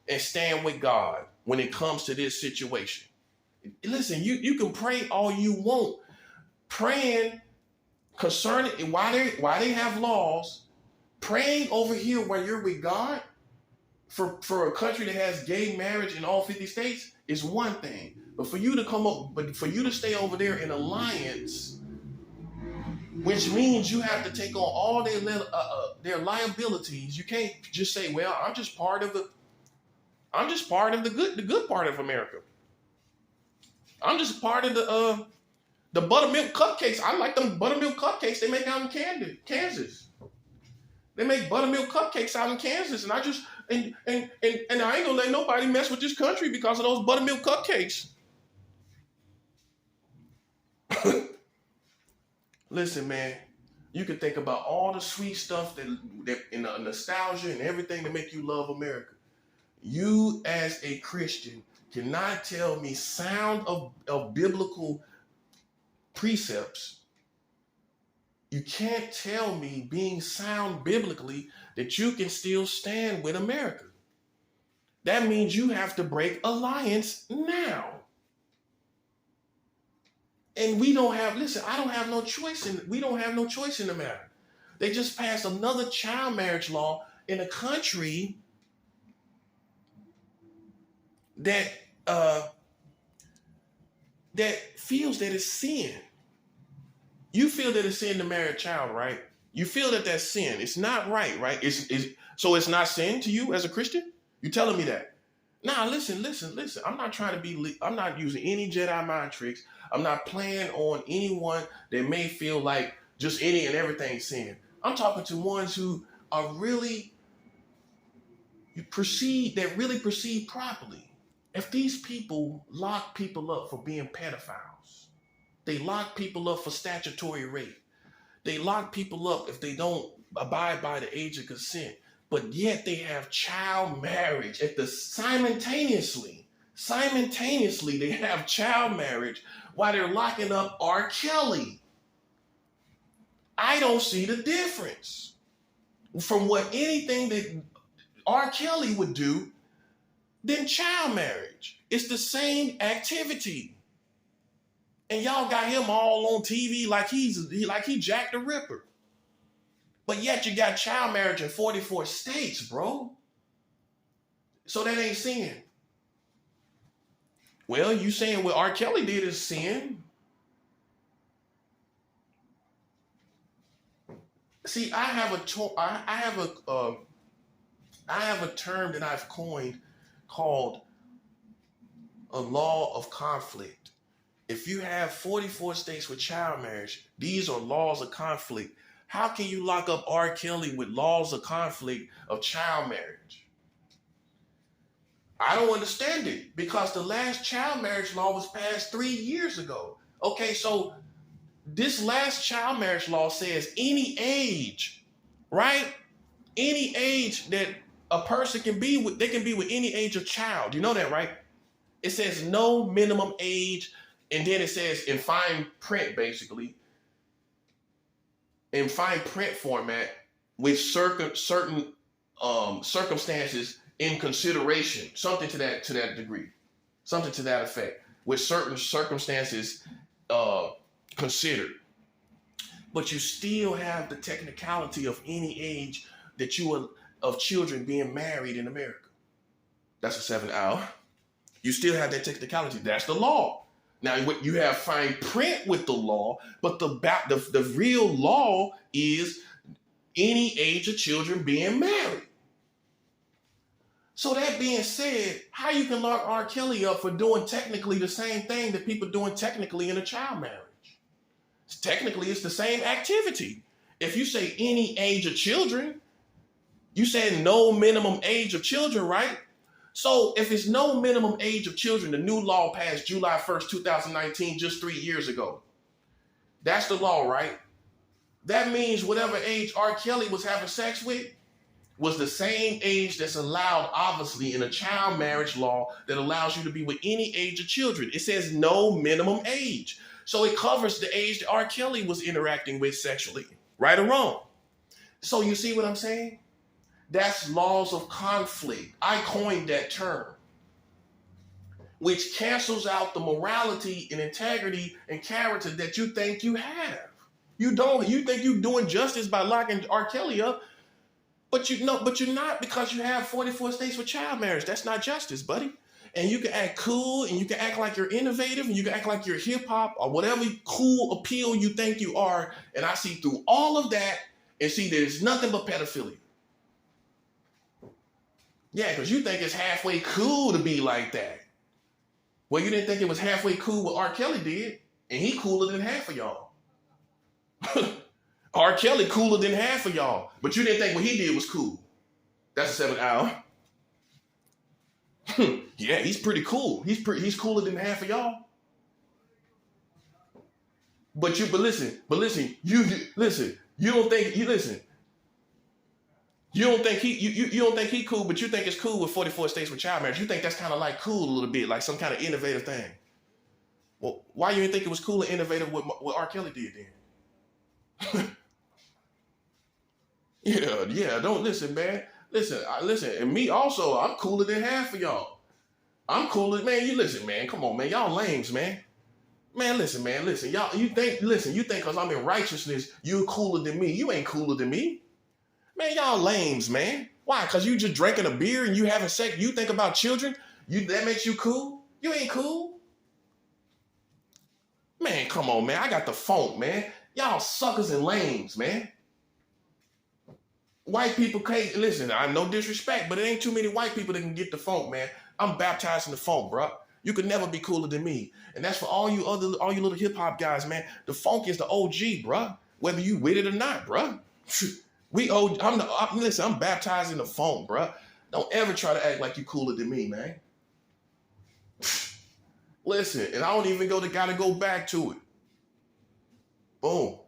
S1: and stand with God when it comes to this situation. Listen, you can pray all you want. Praying concerning why they have laws, praying over here while you're with God for a country that has gay marriage in all 50 states is one thing. But for you to stay over there in alliance, which means you have to take on all their liabilities. You can't just say, "Well, I'm just part of the good part of America. I'm just part of the buttermilk cupcakes. I like them buttermilk cupcakes they make out in Kansas. They make buttermilk cupcakes out in Kansas, and I ain't gonna let nobody mess with this country because of those buttermilk cupcakes." Listen, man, you can think about all the sweet stuff that in the nostalgia and everything that make you love America. You as a Christian cannot tell me sound of biblical precepts. You can't tell me being sound biblically that you can still stand with America. That means you have to break alliance now. And we don't have, listen, I don't have no choice we don't have no choice in the matter. They just passed another child marriage law in a country that feels that it's sin. You feel that it's sin to marry a child, right? You feel that that's sin. It's not right, right? So it's not sin to you as a Christian? You telling me that? Nah, listen. I'm not trying to I'm not using any Jedi mind tricks. I'm not playing on anyone that may feel like just any and everything sin. I'm talking to ones who are really perceive properly. If these people lock people up for being pedophiles, they lock people up for statutory rape, they lock people up if they don't abide by the age of consent, but yet they have child marriage simultaneously they have child marriage while they're locking up R. Kelly. I don't see the difference from what anything that R. Kelly would do than child marriage. It's the same activity. And y'all got him all on TV like he Jack the Ripper. But yet you got child marriage in 44 states, bro. So that ain't sin. Well, you saying what R. Kelly did is sin. See, I have a term that I've coined called a law of conflict. If you have 44 states with child marriage, these are laws of conflict. How can you lock up R. Kelly with laws of conflict of child marriage? I don't understand it because the last child marriage law was passed 3 years ago. Okay, so this last child marriage law says any age, right? Any age that a person can be with, they can be with any age of child. You know that, right? It says no minimum age, and then it says in fine print, basically, in fine print format, with certain circumstances in consideration, something to that degree, something to that effect, with certain circumstances considered. But you still have the technicality of any age that of children being married in America. That's a 7 hour. You still have that technicality. That's the law. Now, what you have fine print with the law, but the real law is any age of children being married. So that being said, how you can lock R. Kelly up for doing technically the same thing that people doing technically in a child marriage? Technically, it's the same activity. If you say any age of children, you said no minimum age of children, right? So if it's no minimum age of children, the new law passed July 1st, 2019, just 3 years ago. That's the law, right? That means whatever age R. Kelly was having sex with was the same age that's allowed, obviously, in a child marriage law that allows you to be with any age of children. It says no minimum age. So it covers the age that R. Kelly was interacting with sexually, right or wrong. So you see what I'm saying? That's laws of conflict. I coined that term, which cancels out the morality and integrity and character that you think you have. You don't. You think you're doing justice by locking R. Kelly up, but you're not, because you have 44 states with child marriage. That's not justice, buddy. And you can act cool, and you can act like you're innovative, and you can act like you're hip hop or whatever cool appeal you think you are. And I see through all of that and see that it's nothing but pedophilia. Yeah, because you think it's halfway cool to be like that. Well, you didn't think it was halfway cool what R. Kelly did, and he cooler than half of y'all. R. Kelly cooler than half of y'all, but you didn't think what he did was cool. That's a 7 hour. Yeah, he's pretty cool. He's cooler than half of y'all. But listen, you don't think he cool, but you think it's cool with 44 states with child marriage. You think that's kind of like cool a little bit, like some kind of innovative thing. Well, why you didn't think it was cool and innovative what R. Kelly did then? Yeah, don't listen, man. Listen, and me also, I'm cooler than half of y'all. I'm cooler, man. You listen, man. Come on, man. Y'all lames, man. Man, listen. Y'all, you think because I'm in righteousness, you're cooler than me. You ain't cooler than me. Man, y'all lames, man. Why? Because you just drinking a beer and you having sex. You think about children. That makes you cool? You ain't cool. Man, come on, man. I got the funk, man. Y'all suckers and lames, man. White people can't, listen, I'm no disrespect, but it ain't too many white people that can get the funk, man. I'm baptized in the funk, bro. You could never be cooler than me. And that's for all you little hip hop guys, man. The funk is the OG, bro. Whether you with it or not, bro. I'm baptized in the funk, bro. Don't ever try to act like you cooler than me, man. Listen, and I don't even gotta go back to it. Boom.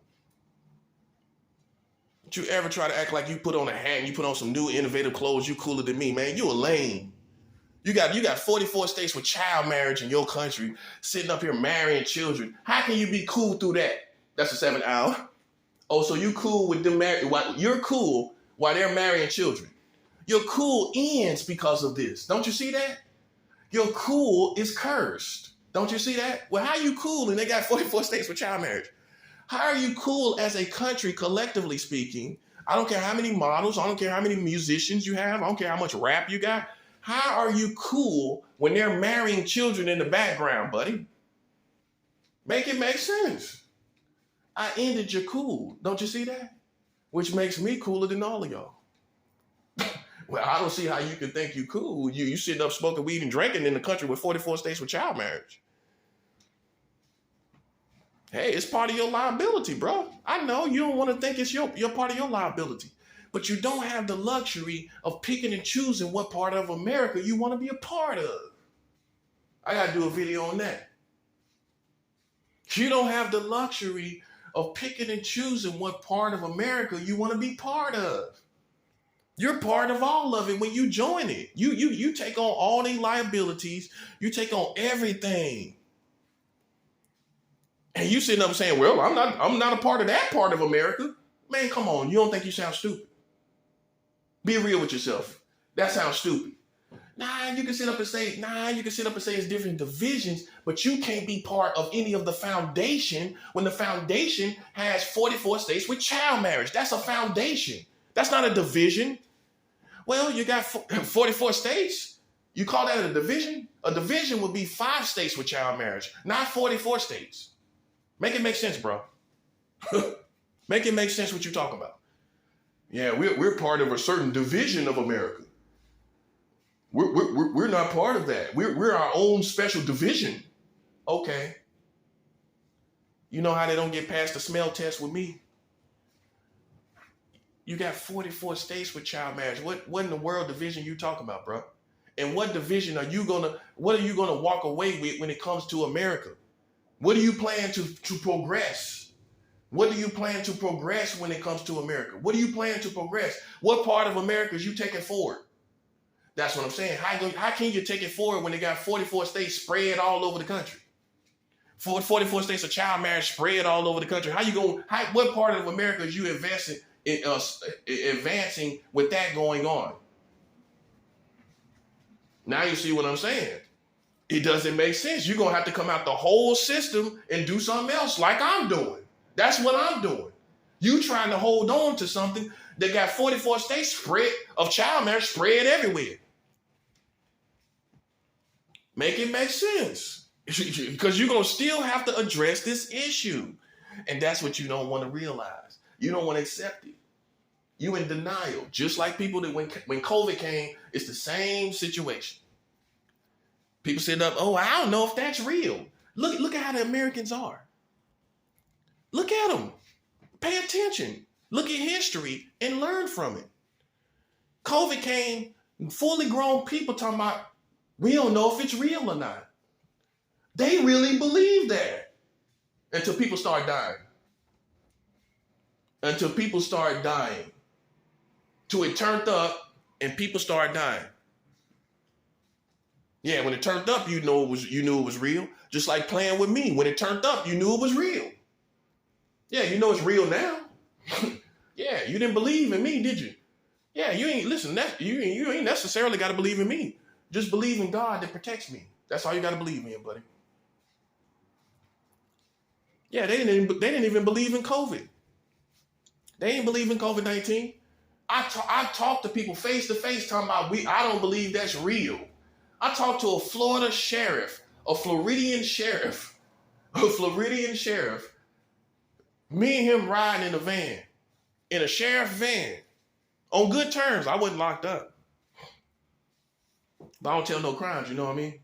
S1: Don't you ever try to act like you put on a hat and you put on some new innovative clothes, you cooler than me, man. You a lame. You got 44 states with child marriage in your country, sitting up here marrying children. How can you be cool through that? That's a 7 hour. Oh, so you cool with them you're cool while they're marrying children. Your cool ends because of this. Don't you see that? Your cool is cursed. Don't you see that? Well, how you cool and they got 44 states with child marriage? How are you cool as a country, collectively speaking? I don't care how many models. I don't care how many musicians you have. I don't care how much rap you got. How are you cool when they're marrying children in the background, buddy? Make it make sense. I ended your cool. Don't you see that? Which makes me cooler than all of y'all. Well, I don't see how you can think you cool. You sitting up smoking weed and drinking in the country with 44 states with child marriage. Hey, it's part of your liability, bro. I know you don't want to think it's your part of your liability, but you don't have the luxury of picking and choosing what part of America you want to be a part of. I got to do a video on that. You don't have the luxury of picking and choosing what part of America you want to be part of. You're part of all of it when you join it. You take on all the liabilities. You take on everything. And you sitting up saying, well, I'm not a part of that part of America. Man, come on. You don't think you sound stupid? Be real with yourself. That sounds stupid. You can sit up and say it's different divisions, but you can't be part of any of the foundation when the foundation has 44 states with child marriage. That's a foundation. That's not a division. Well, you got 44 states. You call that a division? A division would be 5 states with child marriage, not 44 states. Make it make sense, bro. Make it make sense what you're talking about. Yeah, we're part of a certain division of America. We're not part of that. We're our own special division. Okay. You know how they don't get past the smell test with me? You got 44 states with child marriage. What in the world division you talking about, bro? And what division are you gonna walk away with when it comes to America? What do you plan to progress? What do you plan to progress when it comes to America? What do you plan to progress? What part of America is you taking forward? That's what I'm saying. How can you take it forward when they got 44 states spread all over the country? 44 states of child marriage spread all over the country. What part of America is you investing in advancing with that going on? Now you see what I'm saying. It doesn't make sense. You're going to have to come out the whole system and do something else like I'm doing. That's what I'm doing. You trying to hold on to something that got 44 states spread of child marriage spread everywhere. Make it make sense. Because you're going to still have to address this issue. And that's what you don't want to realize. You don't want to accept it. You in denial. Just like people that when COVID came, it's the same situation. People said, oh, I don't know if that's real. Look at how the Americans are. Look at them. Pay attention. Look at history and learn from it. COVID came, fully grown people talking about, we don't know if it's real or not. They really believe that until people start dying. Until people start dying. Till it turned up and people start dying. Yeah, when it turned up, you knew it was real. Just like playing with me. When it turned up, you knew it was real. Yeah, you know it's real now. Yeah, you didn't believe in me, did you? Yeah, you ain't ain't necessarily got to believe in me. Just believe in God that protects me. That's all you got to believe in, buddy. Yeah, they didn't even believe in COVID. They didn't believe in COVID-19. I talked to people face to face talking about I don't believe that's real. I talked to a Florida sheriff, a Floridian sheriff. Me and him riding in a van, in a sheriff van, on good terms. I wasn't locked up. But I don't tell no crimes, you know what I mean?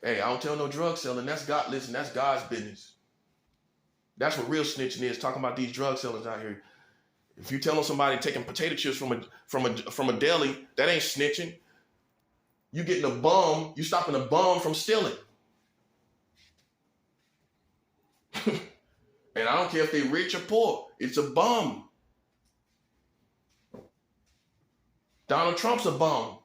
S1: Hey, I don't tell no drug selling. That's God's business. That's what real snitching is, talking about these drug sellers out here. If you telling somebody taking potato chips from a deli, that ain't snitching. You getting a bum, you stopping a bum from stealing. And I don't care if they rich or poor, it's a bum. Donald Trump's a bum.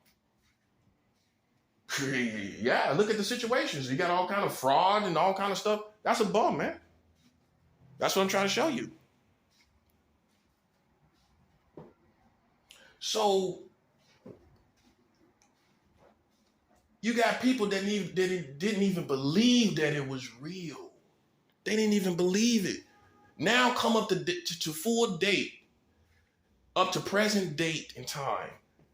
S1: Yeah, look at the situations. You got all kind of fraud and all kind of stuff. That's a bum, man. That's what I'm trying to show you. So you got people that didn't even believe that it was real. They didn't even believe it. Now come up to full date, up to present date in time.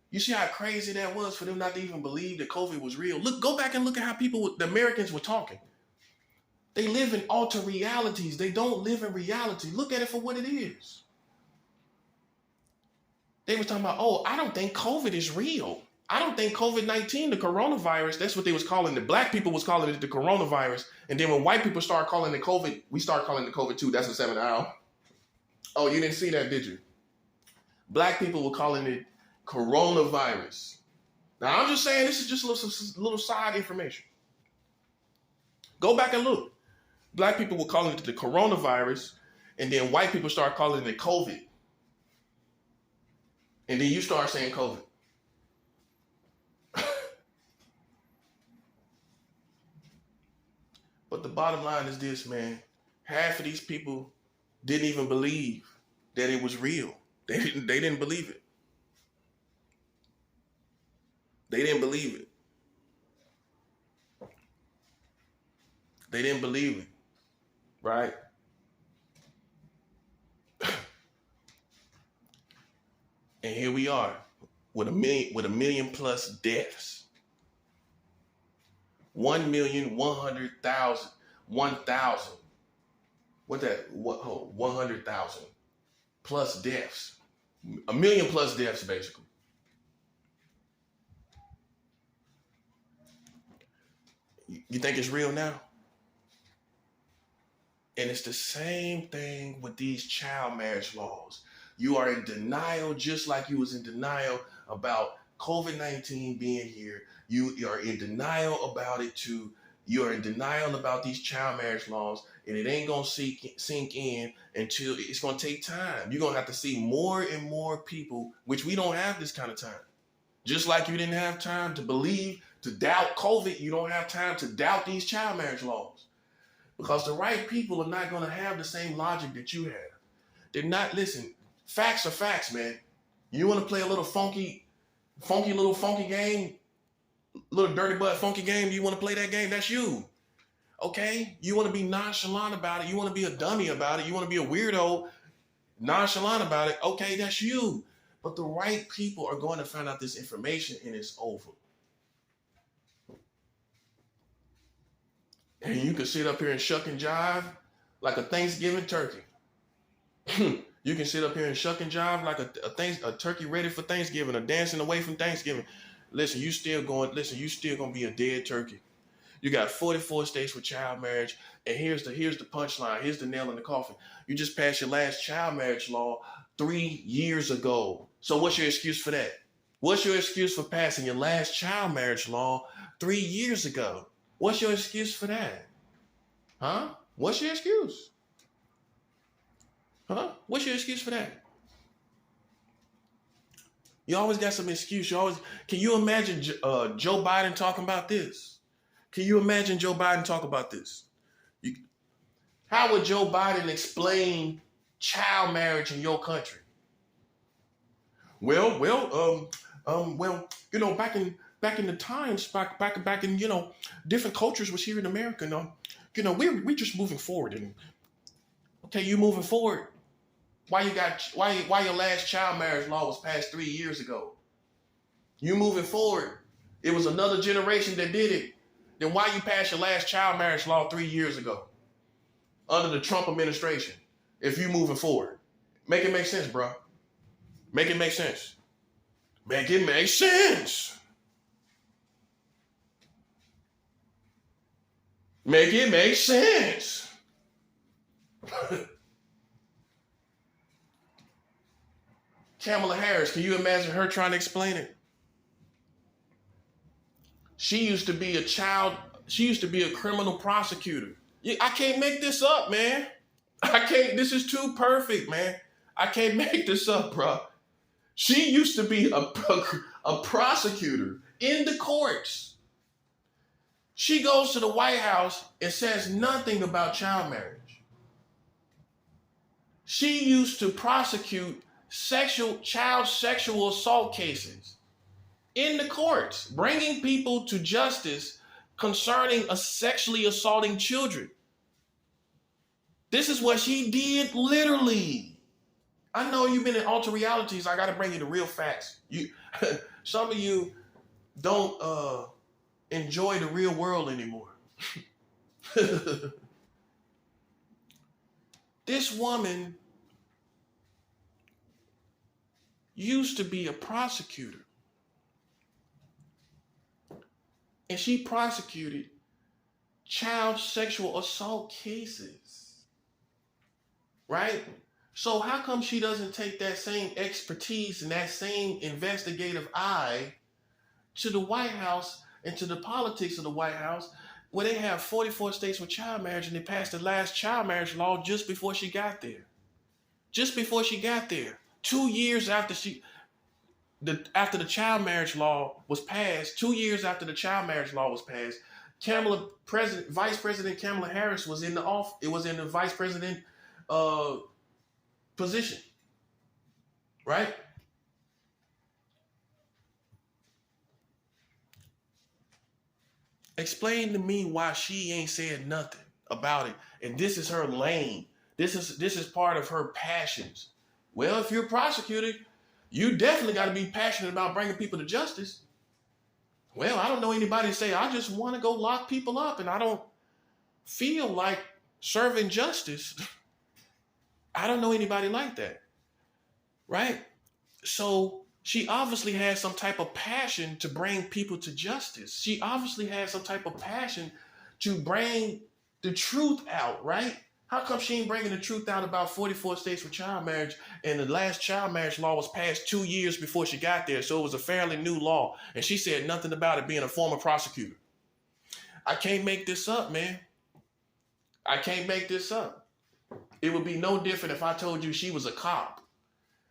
S1: You see how crazy that was for them not to even believe that COVID was real? Go back and look at how the Americans were talking. They live in alter realities. They don't live in reality. Look at it for what it is. They were talking about, I don't think COVID is real. I don't think COVID-19, the coronavirus, that's what they was calling it. Black people was calling it the coronavirus. And then when white people start calling it COVID, we start calling it COVID too. That's the 7th hour. Oh, you didn't see that, did you? Black people were calling it coronavirus. Now, I'm just saying this is just a little side information. Go back and look. Black people were calling it the coronavirus, and then white people start calling it COVID. And then you start saying COVID. But the bottom line is this, man. Half of these people didn't even believe that it was real. They didn't believe it. They didn't believe it. They didn't believe it. Right? And here we are with a million plus deaths. 1,100,000. 1,000. What that? 100,000 plus deaths. 1 million plus deaths, basically. You think it's real now? And it's the same thing with these child marriage laws. You are in denial just like you was in denial about COVID-19 being here. You are in denial about it too. You are in denial about these child marriage laws, and it ain't going to sink in until it's going to take time. You're going to have to see more and more people, which we don't have this kind of time. Just like you didn't have time to believe to doubt COVID. You don't have time to doubt these child marriage laws because the right people are not going to have the same logic that you have. They're not, listen, facts are facts, man. You want to play a little funky game, little dirty butt funky game, you want to play that game, that's you. Okay? You want to be nonchalant about it. You want to be a dummy about it. You want to be a weirdo, nonchalant about it. Okay, that's you. But the right people are going to find out this information and it's over. And you can sit up here and shuck and jive like a Thanksgiving turkey. You can sit up here and shuck and jive like a turkey ready for Thanksgiving or dancing away from Thanksgiving. Listen, you still going to be a dead turkey. You got 44 states with child marriage, and here's the punchline. Here's the nail in the coffin. You just passed your last child marriage law 3 years ago. So what's your excuse for that? What's your excuse for passing your last child marriage law 3 years ago? What's your excuse for that? Huh? What's your excuse? Huh? What's your excuse for that? You always got some excuse. Can you imagine Joe Biden talking about this? Can you imagine Joe Biden talk about this? How would Joe Biden explain child marriage in your country? Well, back in the times, back in, different cultures was here in America. We're just moving forward. And okay, you moving forward. Why your last child marriage law was passed 3 years ago? You moving forward. It was another generation that did it. Then why you passed your last child marriage law 3 years ago? Under the Trump administration. If you moving forward. Make it make sense, bro. Make it make sense. Make it make sense. Make it make sense. Kamala Harris, can you imagine her trying to explain it? She used to be a criminal prosecutor. I can't make this up, man. This is too perfect, man. I can't make this up, bro. She used to be a prosecutor in the courts. She goes to the White House and says nothing about child marriage. She used to prosecute child sexual assault cases in the courts, bringing people to justice concerning sexually assaulting children. This is what she did, literally. I know you've been in alter realities. I got to bring you the real facts. Some of you don't enjoy the real world anymore. This woman used to be a prosecutor. And she prosecuted child sexual assault cases. Right? So how come she doesn't take that same expertise and that same investigative eye to the White House and to the politics of the White House, where they have 44 states with child marriage and they passed the last child marriage law just before she got there? Just before she got there. 2 years after after the child marriage law was passed, 2 years after the child marriage law was passed, Vice President Kamala Harris was in the vice president position, right? Explain to me why she ain't said nothing about it. And this is her lane. This is part of her passions. Well, if you're a prosecutor, you definitely got to be passionate about bringing people to justice. Well, I don't know anybody say, I just want to go lock people up and I don't feel like serving justice. I don't know anybody like that, right? So she obviously has some type of passion to bring people to justice. She obviously has some type of passion to bring the truth out, right? How come she ain't bringing the truth out about 44 states with child marriage and the last child marriage law was passed 2 years before she got there, so it was a fairly new law, and she said nothing about it being a former prosecutor? I can't make this up, man. I can't make this up. It would be no different if I told you she was a cop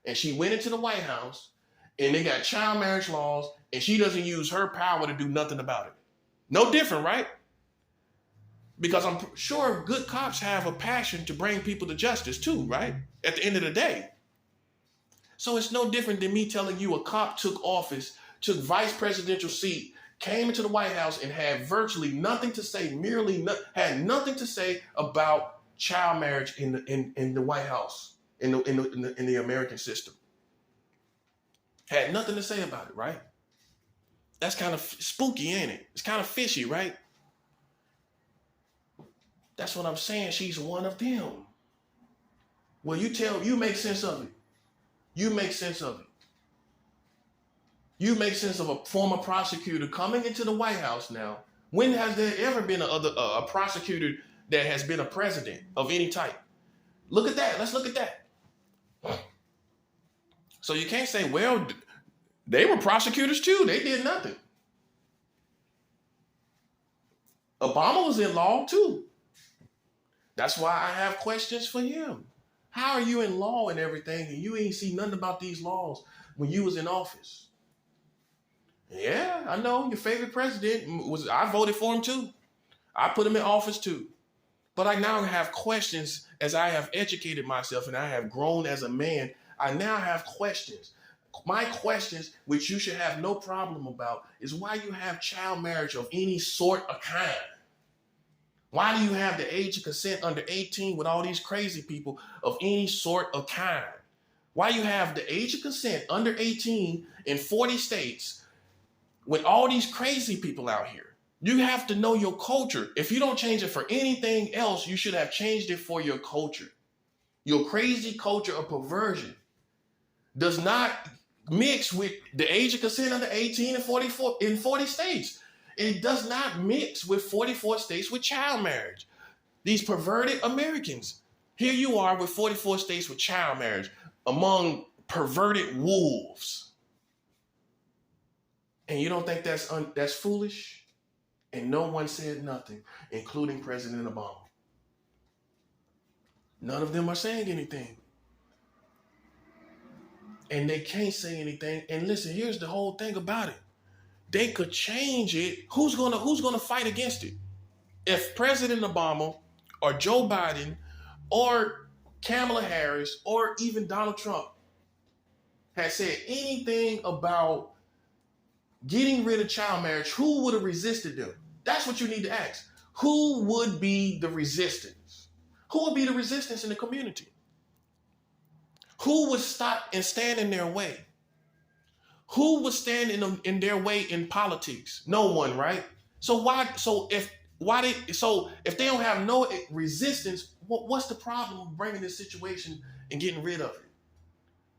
S1: and she went into the White House and they got child marriage laws and she doesn't use her power to do nothing about it. No different, right? Because I'm sure good cops have a passion to bring people to justice too, right? At the end of the day. So it's no different than me telling you a cop took office, took vice presidential seat, came into the White House and had virtually nothing to say, had nothing to say about child marriage in the White House, in the American system. Had nothing to say about it, right? That's kind of spooky, ain't it? It's kind of fishy, right? That's what I'm saying. She's one of them. Well, you make sense of it. You make sense of it. You make sense of a former prosecutor coming into the White House now. When has there ever been a prosecutor that has been a president of any type? Look at that. Let's look at that. So you can't say, well, they were prosecutors too. They did nothing. Obama was in law too. That's why I have questions for him. How are you in law and everything and you ain't see nothing about these laws when you was in office? Yeah, I know your favorite president I voted for him too. I put him in office too. But I now have questions as I have educated myself and I have grown as a man. I now have questions. My questions, which you should have no problem about, is why you have child marriage of any sort or kind. Why do you have the age of consent under 18 with all these crazy people of any sort of kind? Why you have the age of consent under 18 in 40 states with all these crazy people out here? You have to know your culture. If you don't change it for anything else, you should have changed it for your culture. Your crazy culture of perversion does not mix with the age of consent under 18 and 44 in 40 states. It does not mix with 44 states with child marriage. These perverted Americans. Here you are with 44 states with child marriage among perverted wolves. And you don't think that's foolish? And no one said nothing, including President Obama. None of them are saying anything. And they can't say anything. And listen, here's the whole thing about it. They could change it. Who's gonna fight against it? If President Obama or Joe Biden or Kamala Harris or even Donald Trump had said anything about getting rid of child marriage, who would have resisted them? That's what you need to ask. Who would be the resistance? Who would be the resistance in the community? Who would stop and stand in their way? Who would stand in their way in politics? No one, right? So if they don't have no resistance, what's the problem with bringing this situation and getting rid of it?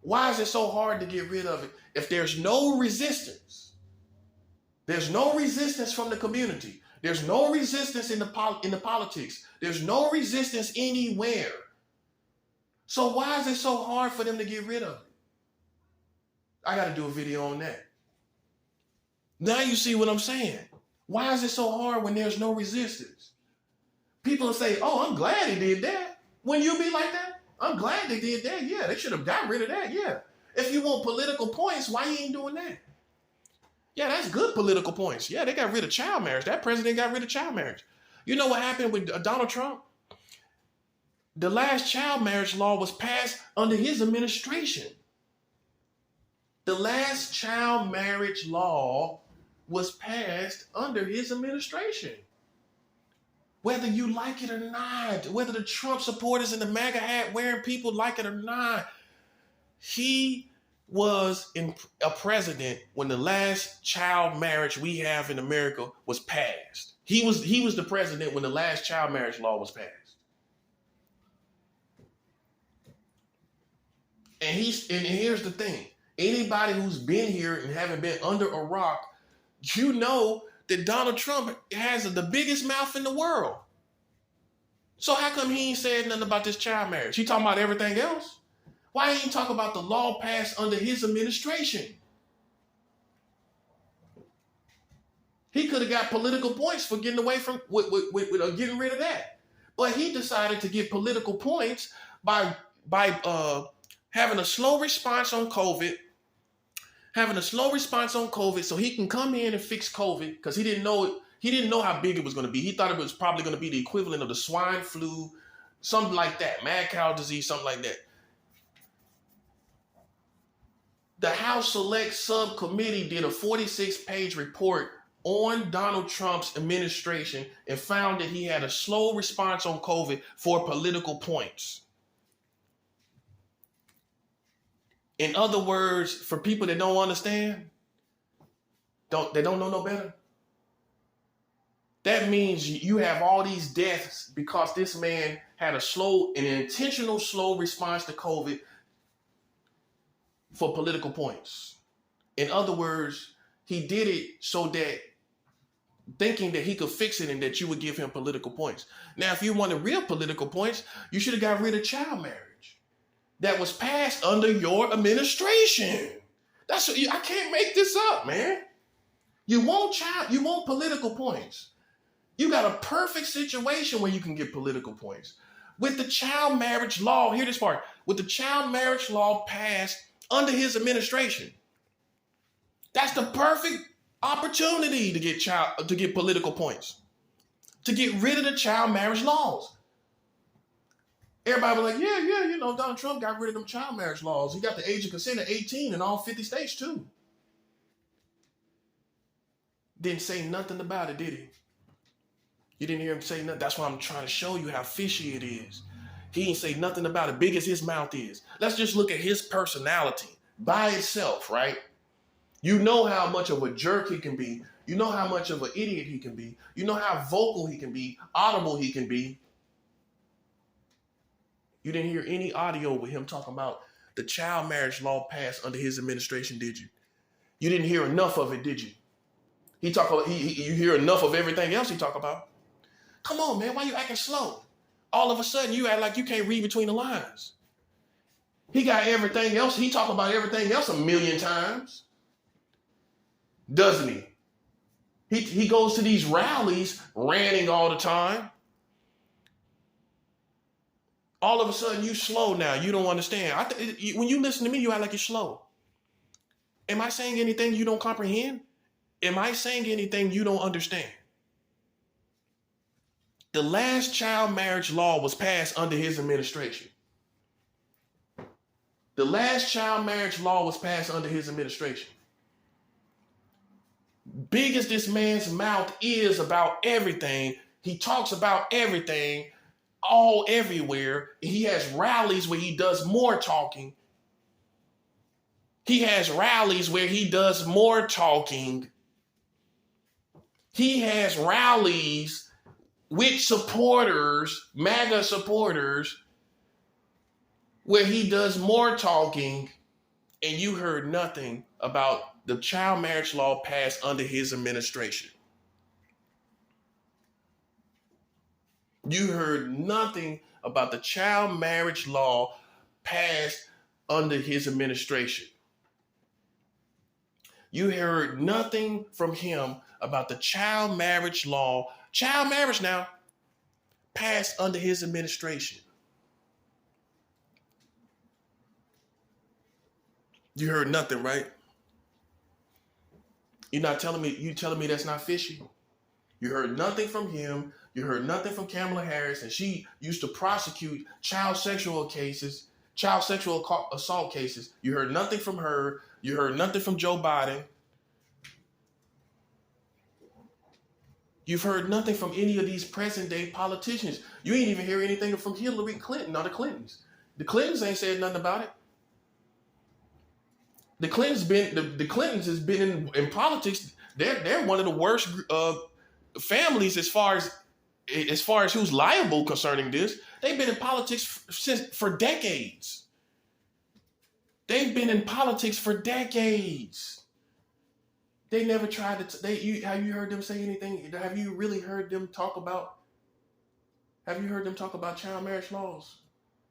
S1: Why is it so hard to get rid of it? If there's no resistance, there's no resistance from the community. There's no resistance in the politics. There's no resistance anywhere. So why is it so hard for them to get rid of it? I got to do a video on that. Now you see what I'm saying. Why is it so hard when there's no resistance? People will say, oh, I'm glad they did that. When you be like that, I'm glad they did that. Yeah, they should have got rid of that. Yeah. If you want political points, why you ain't doing that? Yeah, that's good political points. Yeah, they got rid of child marriage. That president got rid of child marriage. You know what happened with Donald Trump? The last child marriage law was passed under his administration. The last child marriage law was passed under his administration. Whether you like it or not, whether the Trump supporters and the MAGA hat wearing people like it or not, he was a president when the last child marriage we have in America was passed. He was the president when the last child marriage law was passed. And here's the thing. Anybody who's been here and haven't been under a rock, you know that Donald Trump has the biggest mouth in the world. So how come he ain't said nothing about this child marriage? He talking about everything else? Why ain't he talk about the law passed under his administration? He could have got political points for getting away from with getting rid of that. But he decided to get political points by having a slow response on COVID, having a slow response on COVID so he can come in and fix COVID because he didn't know how big it was going to be. He thought it was probably going to be the equivalent of the swine flu, something like that, mad cow disease, something like that. The House Select Subcommittee did a 46-page report on Donald Trump's administration and found that he had a slow response on COVID for political points. In other words, for people that don't understand, they don't know no better. That means you have all these deaths because this man had an intentional slow response to COVID for political points. In other words, he did it so that thinking that he could fix it and that you would give him political points. Now, if you wanted real political points, you should have got rid of child marriage that was passed under your administration. I can't make this up, man. You want political points. You got a perfect situation where you can get political points. With the child marriage law, hear this part, with the child marriage law passed under his administration, that's the perfect opportunity to get political points, to get rid of the child marriage laws. Everybody was like, yeah, Donald Trump got rid of them child marriage laws. He got the age of consent at 18 in all 50 states too. Didn't say nothing about it, did he? You didn't hear him say nothing. That's why I'm trying to show you how fishy it is. He ain't say nothing about it, big as his mouth is. Let's just look at his personality by itself, right? You know how much of a jerk he can be. You know how much of an idiot he can be. You know how vocal he can be, audible he can be. You didn't hear any audio with him talking about the child marriage law passed under his administration, did you? You didn't hear enough of it, did you? You hear enough of everything else he talk about. Come on, man, why you acting slow? All of a sudden, you act like you can't read between the lines. He got everything else. He talk about everything else a million times. Doesn't he? He goes to these rallies ranting all the time. All of a sudden, you slow now. You don't understand. When you listen to me, you act like you're slow. Am I saying anything you don't comprehend? Am I saying anything you don't understand? The last child marriage law was passed under his administration. The last child marriage law was passed under his administration. Big as this man's mouth is about everything, he talks about everything, all everywhere. He has rallies where he does more talking. He has rallies where he does more talking. He has rallies with supporters, MAGA supporters, where he does more talking, and you heard nothing about the child marriage law passed under his administration. You heard nothing about the child marriage law passed under his administration. You heard nothing from him about the child marriage law, child marriage now, passed under his administration. You heard nothing, right? You telling me that's not fishy? You heard nothing from him. You heard nothing from Kamala Harris, and she used to prosecute child sexual assault cases. You heard nothing from her. You heard nothing from Joe Biden. You've heard nothing from any of these present day politicians. You ain't even hear anything from Hillary Clinton or the Clintons. The Clintons ain't said nothing about it. The Clintons has been in politics. They're one of the worst families as far as who's liable concerning this. They've been in politics for decades. They've been in politics for decades. They never tried to. Have you heard them say anything? Have you really heard them talk about? Have you heard them talk about child marriage laws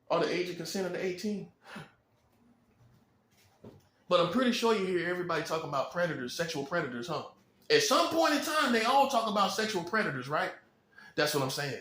S1: or the age of consent under 18? But I'm pretty sure you hear everybody talking about predators, sexual predators, huh? At some point in time, they all talk about sexual predators, right? That's what I'm saying.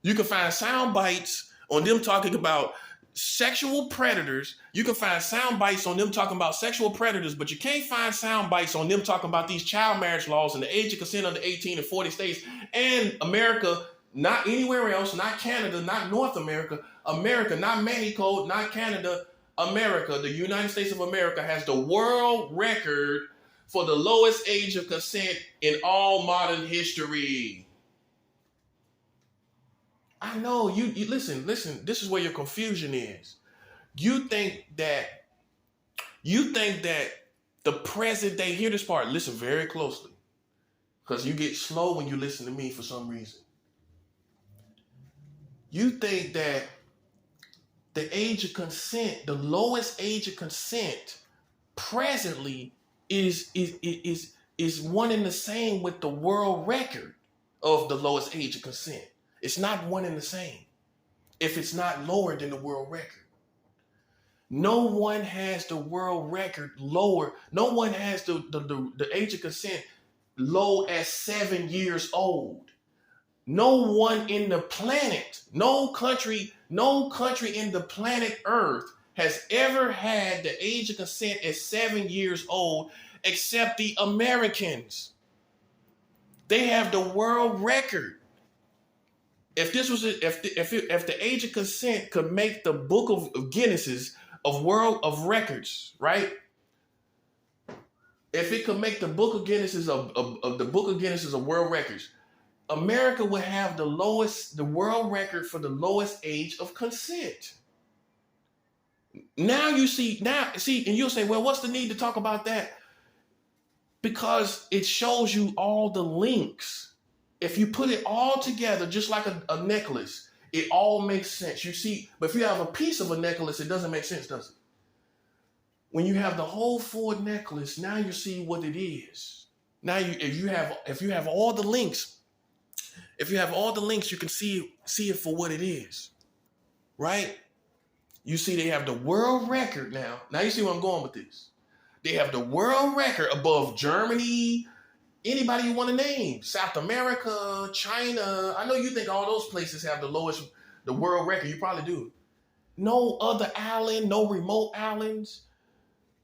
S1: You can find sound bites on them talking about sexual predators. You can find sound bites on them talking about sexual predators, but you can't find sound bites on them talking about these child marriage laws and the age of consent under 18 in 40 states and America, not anywhere else, not Canada, not North America, America, not Mexico, not Canada, America. The United States of America has the world record for the lowest age of consent in all modern history. I know you listen, this is where your confusion is. You think that the present day, hear this part, listen very closely, because you get slow when you listen to me for some reason. You think that the age of consent, the lowest age of consent presently is one and the same with the world record of the lowest age of consent. It's not one and the same if it's not lower than the world record. No one has the world record lower. No one has the age of consent low as 7 years old. No one in the planet, no country in the planet Earth has ever had the age of consent at 7 years old except the Americans. They have the world record. If this was if the age of consent could make the book of Guinnesses of world of records, right? If it could make the book of Guinnesses of the book of Guinnesses of world records, America would have the world record for the lowest age of consent. Now, and you'll say, well, what's the need to talk about that? Because it shows you all the links. If you put it all together, just like a necklace, it all makes sense. You see, but if you have a piece of a necklace, it doesn't make sense, does it? When you have the whole full necklace, now you see what it is. Now, if you have all the links, you can see it for what it is, right? You see, they have the world record now. Now you see where I'm going with this. They have the world record above Germany, anybody you want to name, South America, China. I know you think all those places have the world record. You probably do. No other island, no remote islands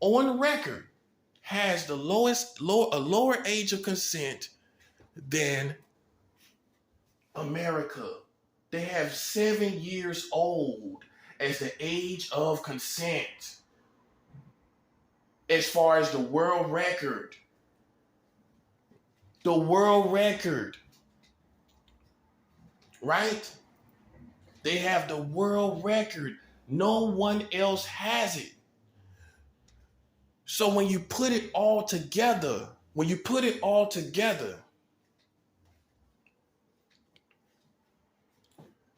S1: on record has a lower age of consent than America. They have 7 years old as the age of consent as far as the world record. The world record, right? They have the world record. No one else has it. So when you put it all together,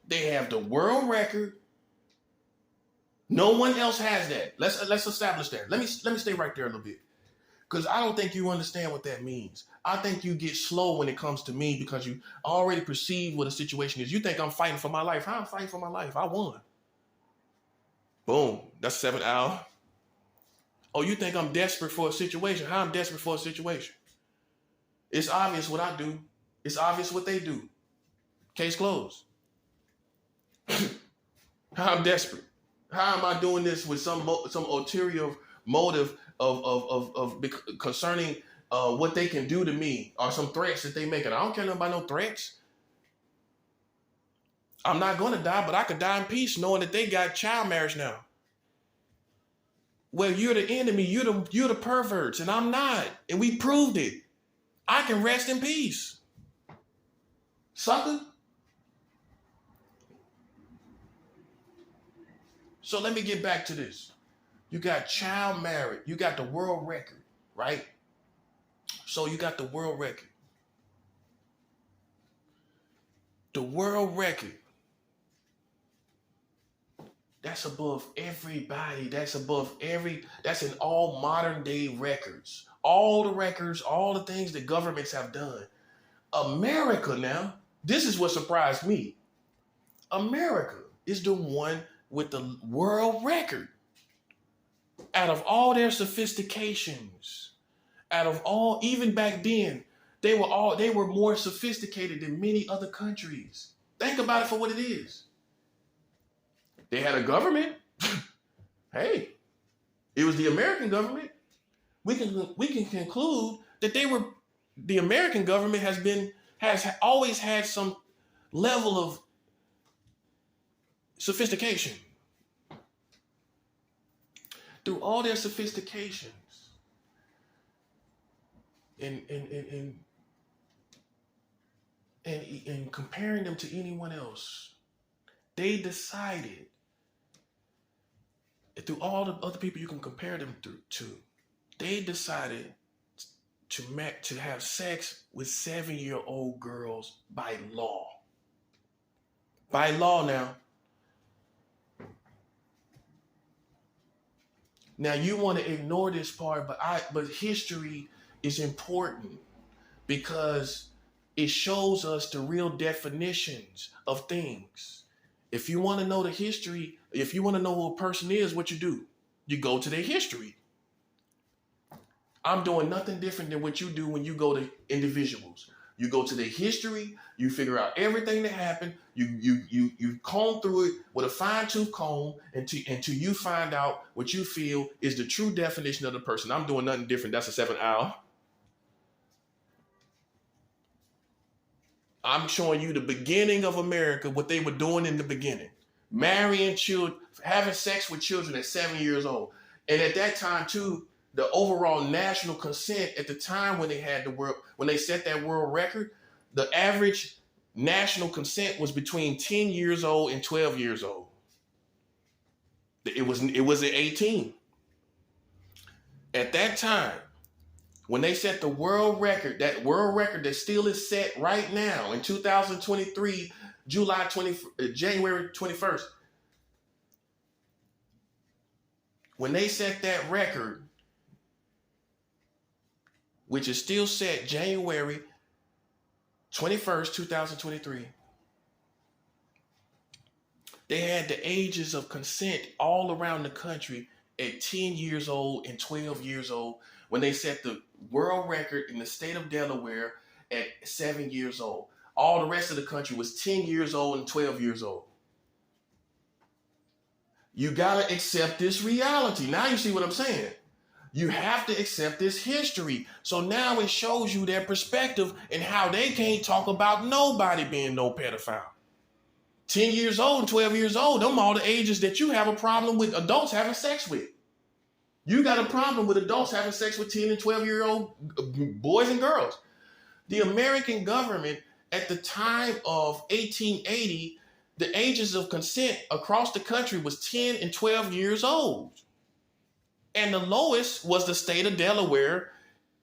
S1: they have the world record. No one else has that. Let's establish that. Let me stay right there a little bit. Because I don't think you understand what that means. I think you get slow when it comes to me because you already perceive what a situation is. You think I'm fighting for my life. How I'm fighting for my life? I won. Boom. That's 7 hours. Oh, you think I'm desperate for a situation? How I'm desperate for a situation? It's obvious what I do. It's obvious what they do. Case closed. How I'm desperate. How am I doing this with some ulterior motive of concerning what they can do to me or some threats that they make? And I don't care about no threats. I'm not going to die, but I could die in peace knowing that they got child marriage now. Well, you're the enemy. You're the perverts, and I'm not. And we proved it. I can rest in peace. Sucker. So let me get back to this. You got child marriage. You got the world record, right? So you got the world record. The world record. That's above everybody. That's in all modern day records. All the records, all the things that governments have done. America now, this is what surprised me. America is the one with the world record. Out of all their sophistications, even back then, they were more sophisticated than many other countries. Think about it for what it is. They had a government. Hey, it was the American government. We can conclude that the American government has always had some level of sophistication. Through all their sophistications and and comparing them to anyone else, they decided through all the other people you can compare them to, they decided to have sex with 7-year-old girls by law. By law now. Now you want to ignore this part, but history is important because it shows us the real definitions of things. If you want to know the history, if you want to know who a person is, what you do? You go to their history. I'm doing nothing different than what you do when you go to individuals. You go to their history, you figure out everything that happened, you comb through it with a fine-tooth comb until you find out what you feel is the true definition of the person. I'm doing nothing different. That's a 7th hour. I'm showing you the beginning of America, what they were doing in the beginning. Marrying children, having sex with children at 7 years old. And at that time, too, the overall national consent at the time when they set that world record, the average national consent was between 10 years old and 12 years old. It was at 18. At that time, when they set the world record, that world record that still is set right now in 2023, January 21st, when they set that record, which is still set January 21st, 2023, they had the ages of consent all around the country at 10 years old and 12 years old when they set the world record in the state of Delaware at 7 years old. All the rest of the country was 10 years old and 12 years old. You got to accept this reality. Now you see what I'm saying. You have to accept this history. So now it shows you their perspective and how they can't talk about nobody being no pedophile. 10 years old and 12 years old, them all the ages that you have a problem with adults having sex with. You got a problem with adults having sex with 10 and 12-year-old boys and girls. The American government at the time of 1880, the ages of consent across the country was 10 and 12 years old. And the lowest was the state of Delaware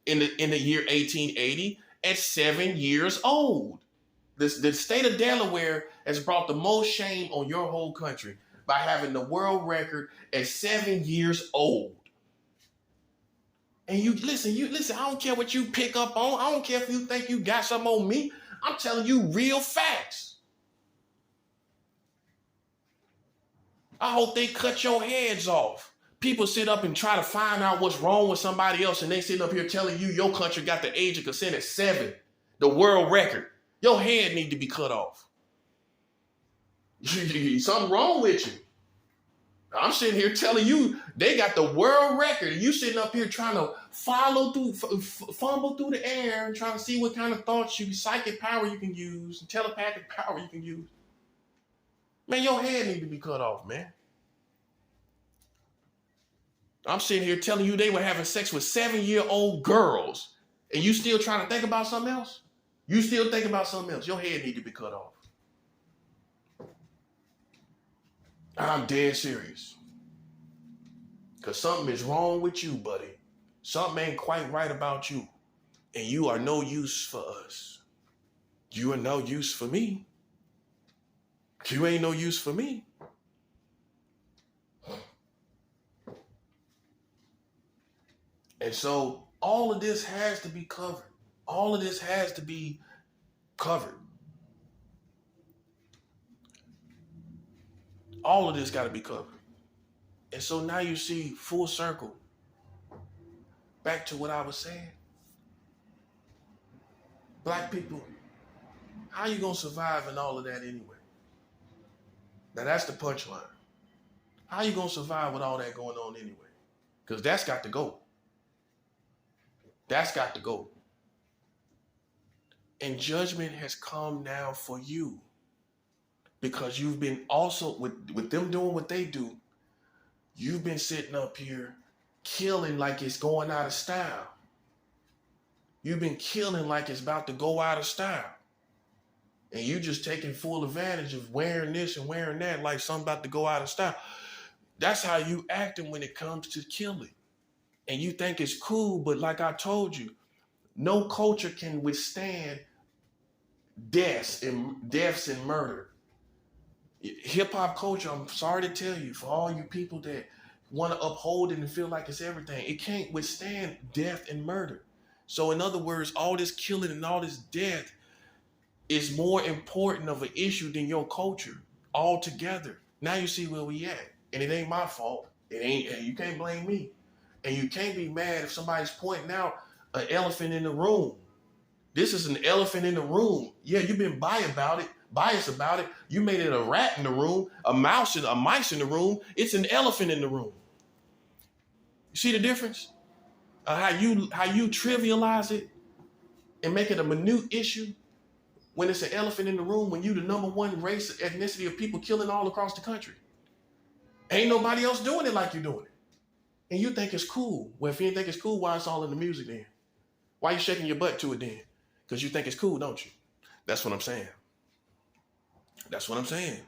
S1: in the year 1880 at 7 years old. The state of Delaware has brought the most shame on your whole country by having the world record at 7 years old. And you listen, I don't care what you pick up on. I don't care if you think you got something on me. I'm telling you real facts. I hope they cut your heads off. People sit up and try to find out what's wrong with somebody else, and they sit up here telling you your country got the age of consent at 7, the world record. Your head need to be cut off. Something wrong with you. I'm sitting here telling you they got the world record, and you sitting up here trying to fumble through the air and trying to see what kind of thoughts psychic power you can use, and telepathic power you can use. Man, your head need to be cut off, man. I'm sitting here telling you they were having sex with 7-year-old girls, and you still trying to think about something else? You still think about something else. Your head need to be cut off. I'm dead serious. Because something is wrong with you, buddy. Something ain't quite right about you. And you are no use for us. You are no use for me. You ain't no use for me. And so all of this has to be covered. All of this has to be covered. All of this got to be covered. And so now you see full circle. Back to what I was saying. Black people, how you going to survive in all of that anyway? Now that's the punchline. How you gonna survive with all that going on anyway? Because that's got to go. That's got to go. And judgment has come now for you. Because you've been also, with them doing what they do, you've been sitting up here killing like it's going out of style. You've been killing like it's about to go out of style. And you just taking full advantage of wearing this and wearing that like something about to go out of style. That's how you acting when it comes to killing. And you think it's cool, but like I told you, no culture can withstand deaths and murder. Hip hop culture, I'm sorry to tell you, for all you people that want to uphold it and feel like it's everything, it can't withstand death and murder. So in other words, all this killing and all this death is more important of an issue than your culture altogether. Now you see where we at. And it ain't my fault. It ain't, you can't blame me. And you can't be mad if somebody's pointing out an elephant in the room. This is an elephant in the room. Yeah, you've been biased about it. You made it a rat in the room, a mice in the room. It's an elephant in the room. You see the difference? How you trivialize it and make it a minute issue when it's an elephant in the room, when you the number one race, ethnicity of people killing all across the country. Ain't nobody else doing it like you're doing it. And you think it's cool. Well, if you didn't think it's cool, why it's all in the music then? Why you shaking your butt to it then? Because you think it's cool, don't you? That's what I'm saying. That's what I'm saying.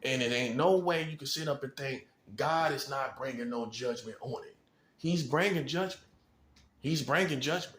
S1: And it ain't no way you can sit up and think God is not bringing no judgment on it. He's bringing judgment. He's bringing judgment.